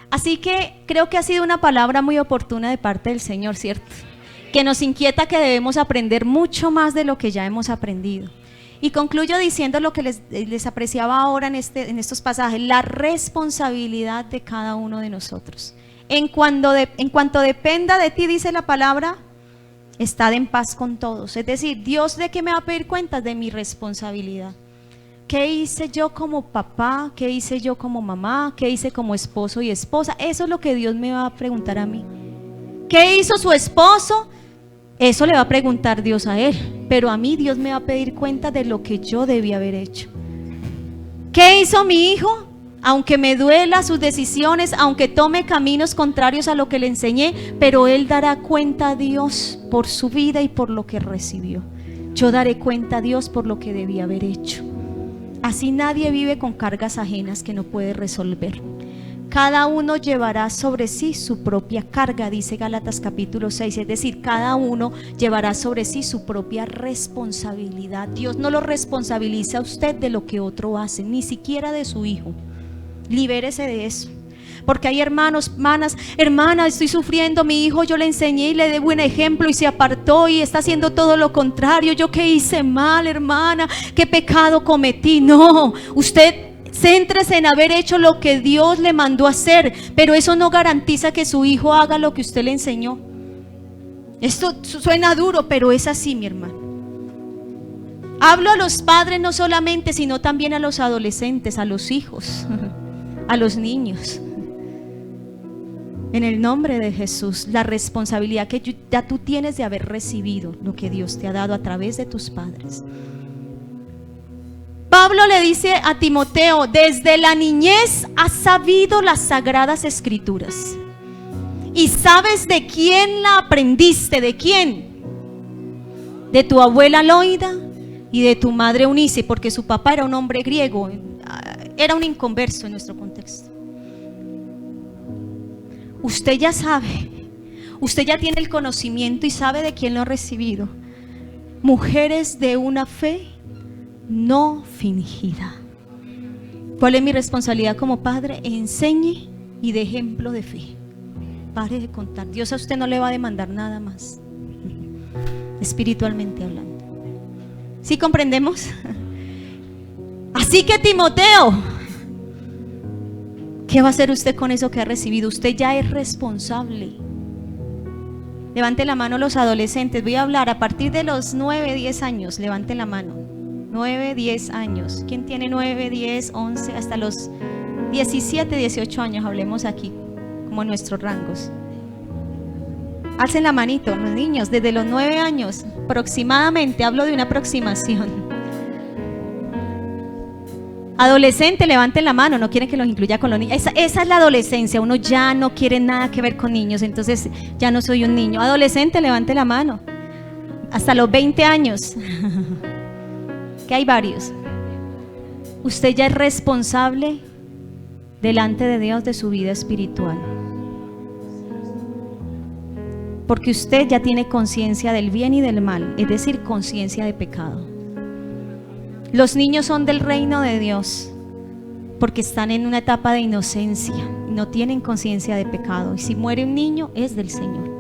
Así que creo que ha sido una palabra muy oportuna de parte del Señor, ¿cierto? Que nos inquieta que debemos aprender mucho más de lo que ya hemos aprendido. Y concluyo diciendo lo que les apreciaba ahora en estos pasajes, la responsabilidad de cada uno de nosotros. En cuanto dependa de ti, dice la palabra, estad en paz con todos. Es decir, Dios, ¿de qué me va a pedir cuentas? De mi responsabilidad. ¿Qué hice yo como papá? ¿Qué hice yo como mamá? ¿Qué hice como esposo y esposa? Eso es lo que Dios me va a preguntar a mí. ¿Qué hizo su esposo? Eso le va a preguntar Dios a él. Pero a mí Dios me va a pedir cuenta de lo que yo debía haber hecho. ¿Qué hizo mi hijo? Aunque me duela sus decisiones, aunque tome caminos contrarios a lo que le enseñé, pero él dará cuenta a Dios por su vida y por lo que recibió. Yo daré cuenta a Dios por lo que debía haber hecho. Así nadie vive con cargas ajenas que no puede resolver. Cada uno llevará sobre sí su propia carga, dice Gálatas capítulo 6, es decir, cada uno llevará sobre sí su propia responsabilidad. Dios no lo responsabiliza a usted de lo que otro hace, ni siquiera de su hijo. Libérese de eso. Porque hay hermanos, hermana, estoy sufriendo, mi hijo yo le enseñé y le di buen ejemplo y se apartó y está haciendo todo lo contrario. ¿Yo qué hice mal, hermana? ¿Qué pecado cometí? No, usted céntrese en haber hecho lo que Dios le mandó a hacer, pero eso no garantiza que su hijo haga lo que usted le enseñó. Esto suena duro, pero es así, mi hermano. Hablo a los padres no solamente, sino también a los adolescentes, a los hijos, a los niños. En el nombre de Jesús, la responsabilidad que ya tú tienes de haber recibido lo que Dios te ha dado a través de tus padres. Pablo le dice a Timoteo, desde la niñez has sabido las sagradas escrituras. ¿Y sabes de quién la aprendiste? ¿De quién? De tu abuela Loida y de tu madre Eunice, porque su papá era un hombre griego, era un inconverso en nuestro contexto. Usted ya sabe, usted ya tiene el conocimiento y sabe de quién lo ha recibido. Mujeres de una fe no fingida. ¿Cuál es mi responsabilidad como padre? Enseñe y dé ejemplo de fe. Pare de contar. Dios a usted no le va a demandar nada más, espiritualmente hablando. ¿Sí comprendemos? Así que Timoteo, ¿qué va a hacer usted con eso que ha recibido? Usted ya es responsable. Levante la mano los adolescentes. Voy a hablar a partir de los 9, 10 años. Levante la mano. 9, 10 años. ¿Quién tiene 9, 10, 11? Hasta los 17, 18 años hablemos aquí, como en nuestros rangos. Alcen la manito, los niños, desde los 9 años aproximadamente. Hablo de una aproximación. Adolescente, levanten la mano. No quieren que los incluya con los niños. Esa es la adolescencia. Uno ya no quiere nada que ver con niños, entonces ya no soy un niño. Adolescente, levante la mano. Hasta los 20 años. Que hay varios. Usted ya es responsable delante de Dios de su vida espiritual, porque usted ya tiene conciencia del bien y del mal, es decir, conciencia de pecado. Los niños son del reino de Dios porque están en una etapa de inocencia, no tienen conciencia de pecado, y si muere un niño es del Señor.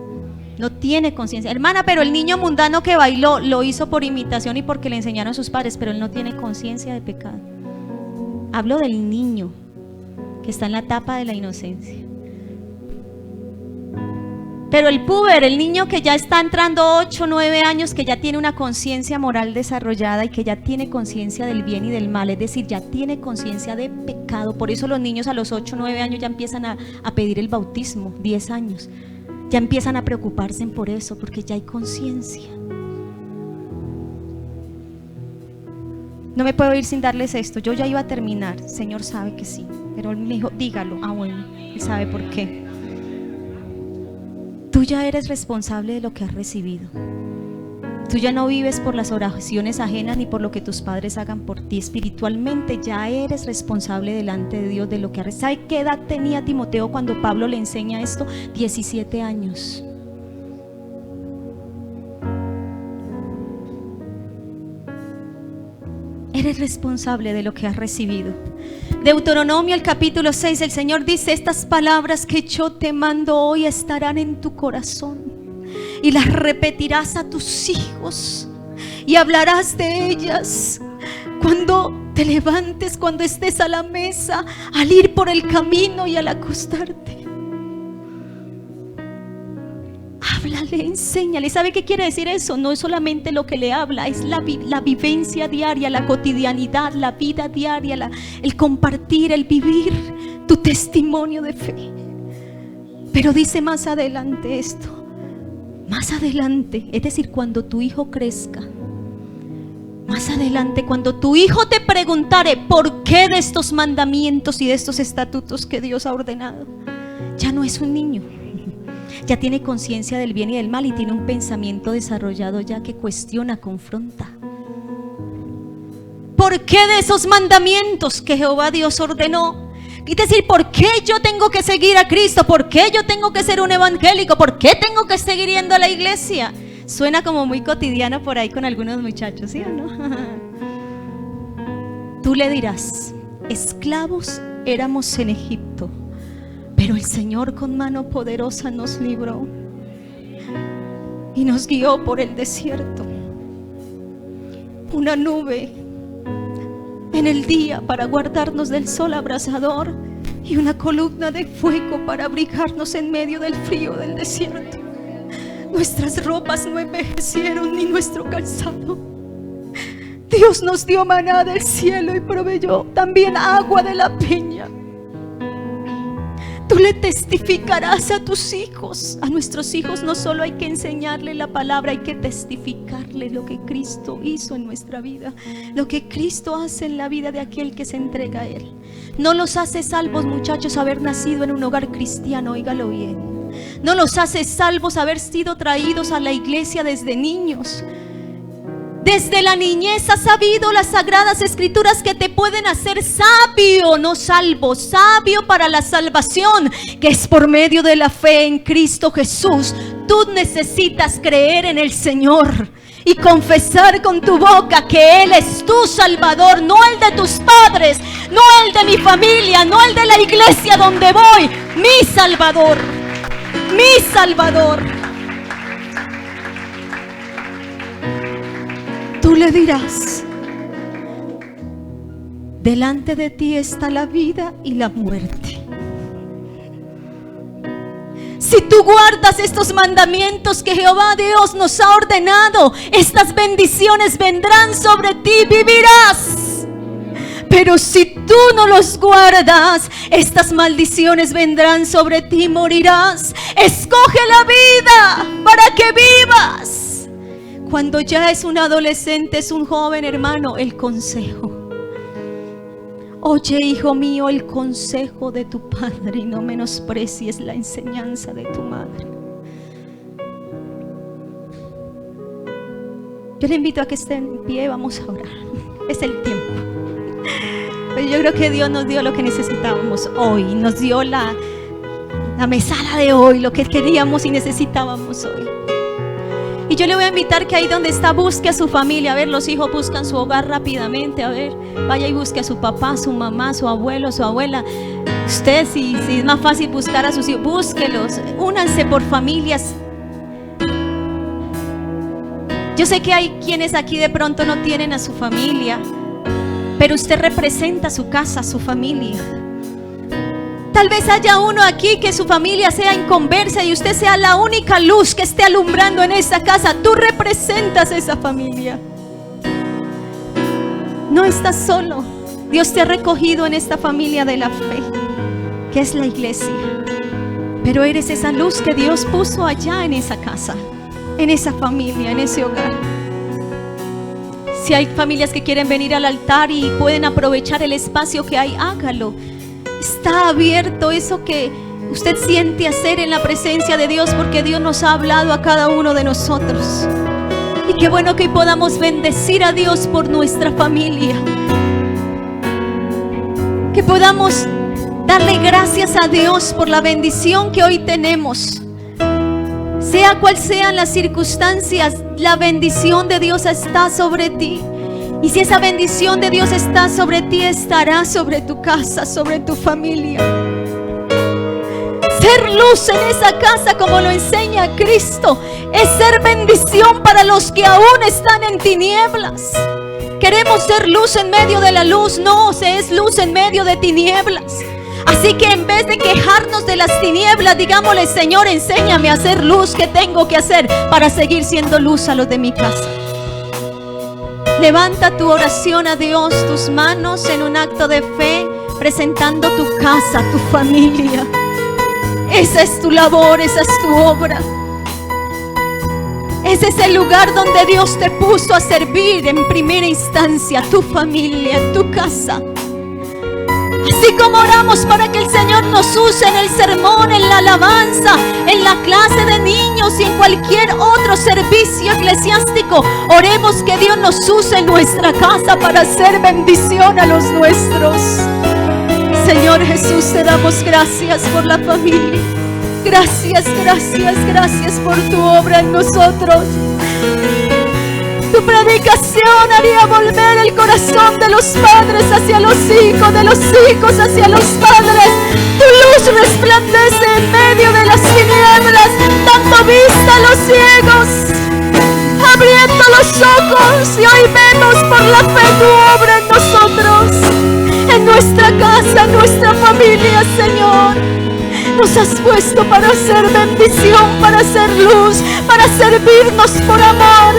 No tiene conciencia. Hermana, pero el niño mundano que bailó lo hizo por imitación y porque le enseñaron a sus padres, pero él no tiene conciencia de pecado. Hablo del niño que está en la etapa de la inocencia. Pero el puber, el niño que ya está entrando 8, 9 años, que ya tiene una conciencia moral desarrollada y que ya tiene conciencia del bien y del mal, es decir, ya tiene conciencia de pecado. Por eso los niños a los 8, 9 años ya empiezan a pedir el bautismo, 10 años. Ya empiezan a preocuparse por eso, porque ya hay conciencia. No me puedo ir sin darles esto. Yo ya iba a terminar, el Señor sabe que sí, pero Él me dijo, dígalo. Ah, bueno, Él sabe por qué. Tú ya eres responsable de lo que has recibido. Tú ya no vives por las oraciones ajenas ni por lo que tus padres hagan por ti. Espiritualmente ya eres responsable delante de Dios de lo que has recibido. ¿Sabe qué edad tenía Timoteo cuando Pablo le enseña esto? 17 años. Eres responsable de lo que has recibido. Deuteronomio, el capítulo 6, el Señor dice: estas palabras que yo te mando hoy estarán en tu corazón, y las repetirás a tus hijos, y hablarás de ellas cuando te levantes, cuando estés a la mesa, al ir por el camino y al acostarte. Háblale, enséñale. ¿Sabe qué quiere decir eso? No es solamente lo que le habla, es la vivencia diaria, la cotidianidad, la vida diaria, el compartir, el vivir tu testimonio de fe. Pero dice más adelante esto: más adelante, es decir, cuando tu hijo crezca, más adelante, cuando tu hijo te preguntare por qué de estos mandamientos y de estos estatutos que Dios ha ordenado, ya no es un niño. Ya tiene conciencia del bien y del mal y tiene un pensamiento desarrollado ya que cuestiona, confronta. ¿Por qué de esos mandamientos que Jehová Dios ordenó? Es decir, ¿por qué yo tengo que seguir a Cristo? ¿Por qué yo tengo que ser un evangélico? ¿Por qué tengo que seguir yendo a la iglesia? Suena como muy cotidiano por ahí con algunos muchachos, ¿sí o no? Tú le dirás: esclavos éramos en Egipto, pero el Señor con mano poderosa nos libró y nos guió por el desierto. Una nube en el día para guardarnos del sol abrasador y una columna de fuego para abrigarnos en medio del frío del desierto. Nuestras ropas no envejecieron ni nuestro calzado. Dios nos dio maná del cielo y proveyó también agua de la peña. Tú le testificarás a tus hijos. A nuestros hijos no solo hay que enseñarle la palabra, hay que testificarle lo que Cristo hizo en nuestra vida, lo que Cristo hace en la vida de aquel que se entrega a Él. No los hace salvos, muchachos, haber nacido en un hogar cristiano, óigalo bien. no los hace salvos haber sido traídos a la iglesia desde niños. Desde la niñez has sabido las sagradas escrituras que te pueden hacer sabio, no salvo, sabio para la salvación, que es por medio de la fe en Cristo Jesús. Tú necesitas creer en el Señor y confesar con tu boca que Él es tu Salvador, no el de tus padres, no el de mi familia, no el de la iglesia donde voy. Mi Salvador, mi Salvador. Tú le dirás: delante de ti está la vida y la muerte. Si tú guardas estos mandamientos que Jehová Dios nos ha ordenado, estas bendiciones vendrán sobre ti, vivirás. Pero si tú no los guardas, estas maldiciones vendrán sobre ti, morirás. Escoge la vida para que vivas. Cuando ya es un adolescente, es un joven, hermano, el consejo. Oye, hijo mío, el consejo de tu padre y no menosprecies la enseñanza de tu madre. Yo le invito a que estén en pie, vamos a orar. Es el tiempo. Pero yo creo que Dios nos dio lo que necesitábamos hoy. Nos dio la mesada de hoy, lo que queríamos y necesitábamos hoy. Y yo le voy a invitar que ahí donde está busque a su familia. A ver, los hijos buscan su hogar rápidamente. A ver, vaya y busque a su papá, su mamá, su abuelo, su abuela. Usted, si es más fácil buscar a sus hijos, búsquelos. Únanse por familias. Yo sé que hay quienes aquí de pronto no tienen a su familia, pero usted representa su casa, su familia. Tal vez haya uno aquí que su familia sea inconversa y usted sea la única luz que esté alumbrando en esa casa. Tú representas esa familia. No estás solo. Dios te ha recogido en esta familia de la fe, que es la iglesia. Pero eres esa luz que Dios puso allá en esa casa, en esa familia, en ese hogar. Si hay familias que quieren venir al altar y pueden aprovechar el espacio que hay, hágalo. Está abierto eso que usted siente hacer en la presencia de Dios, porque Dios nos ha hablado a cada uno de nosotros. Y qué bueno que podamos bendecir a Dios por nuestra familia, que podamos darle gracias a Dios por la bendición que hoy tenemos. Sea cual sean las circunstancias, la bendición de Dios está sobre ti. Y si esa bendición de Dios está sobre ti, estará sobre tu casa, sobre tu familia. Ser luz en esa casa, como lo enseña Cristo, es ser bendición para los que aún están en tinieblas. Queremos ser luz en medio de la luz. No, se es luz en medio de tinieblas. Así que en vez de quejarnos de las tinieblas, digámosle: Señor, enséñame a ser luz. ¿Qué tengo que hacer para seguir siendo luz a los de mi casa? Levanta tu oración a Dios, tus manos en un acto de fe, presentando tu casa, tu familia. Esa es tu labor, esa es tu obra. Ese es el lugar donde Dios te puso a servir en primera instancia, tu familia, tu casa. Así como oramos para que el Señor nos use en el sermón, en la alabanza, en la clase de niños y en cualquier otro servicio eclesiástico, oremos que Dios nos use en nuestra casa para hacer bendición a los nuestros. Señor Jesús, te damos gracias por la familia. Gracias, gracias, gracias por tu obra en nosotros. Tu predicación haría volver el corazón de los padres hacia los hijos, de los hijos hacia los padres. Tu luz resplandece en medio de las tinieblas, dando vista a los ciegos, abriendo los ojos, y hoy vemos por la fe tu obra en nosotros, en nuestra casa, en nuestra familia, Señor. Nos has puesto para hacer bendición, para hacer luz, para servirnos por amor.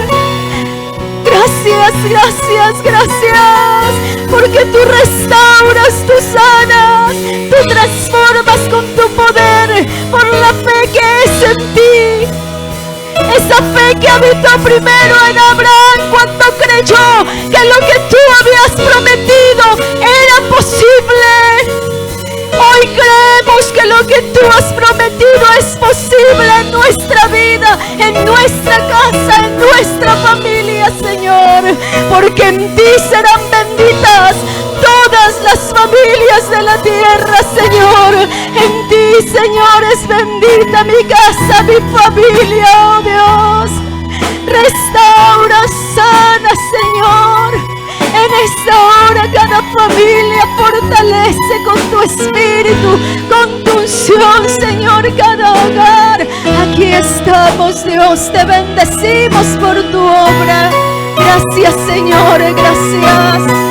Gracias, gracias, gracias, porque tú restauras, tú sanas, tú transformas con tu poder, por la fe que es en ti. Esa fe que habitó primero en Abraham cuando creyó que lo que tú habías prometido era posible. Hoy creemos porque lo que tú has prometido es posible en nuestra vida, en nuestra casa, en nuestra familia, Señor, porque en ti serán benditas todas las familias de la tierra, Señor. En ti, Señor, es bendita mi casa, mi familia, oh Dios. Restaura, sana, Señor. En esta hora cada familia fortalece con tu espíritu, con tu unción, Señor, cada hogar. Aquí estamos, Dios, te bendecimos por tu obra. Gracias, Señor, gracias.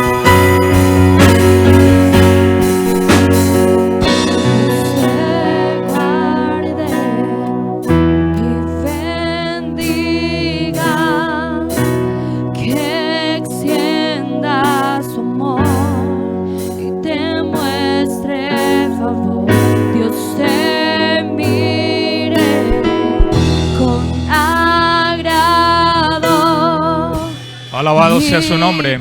Alabado sea su nombre.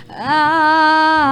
Ah.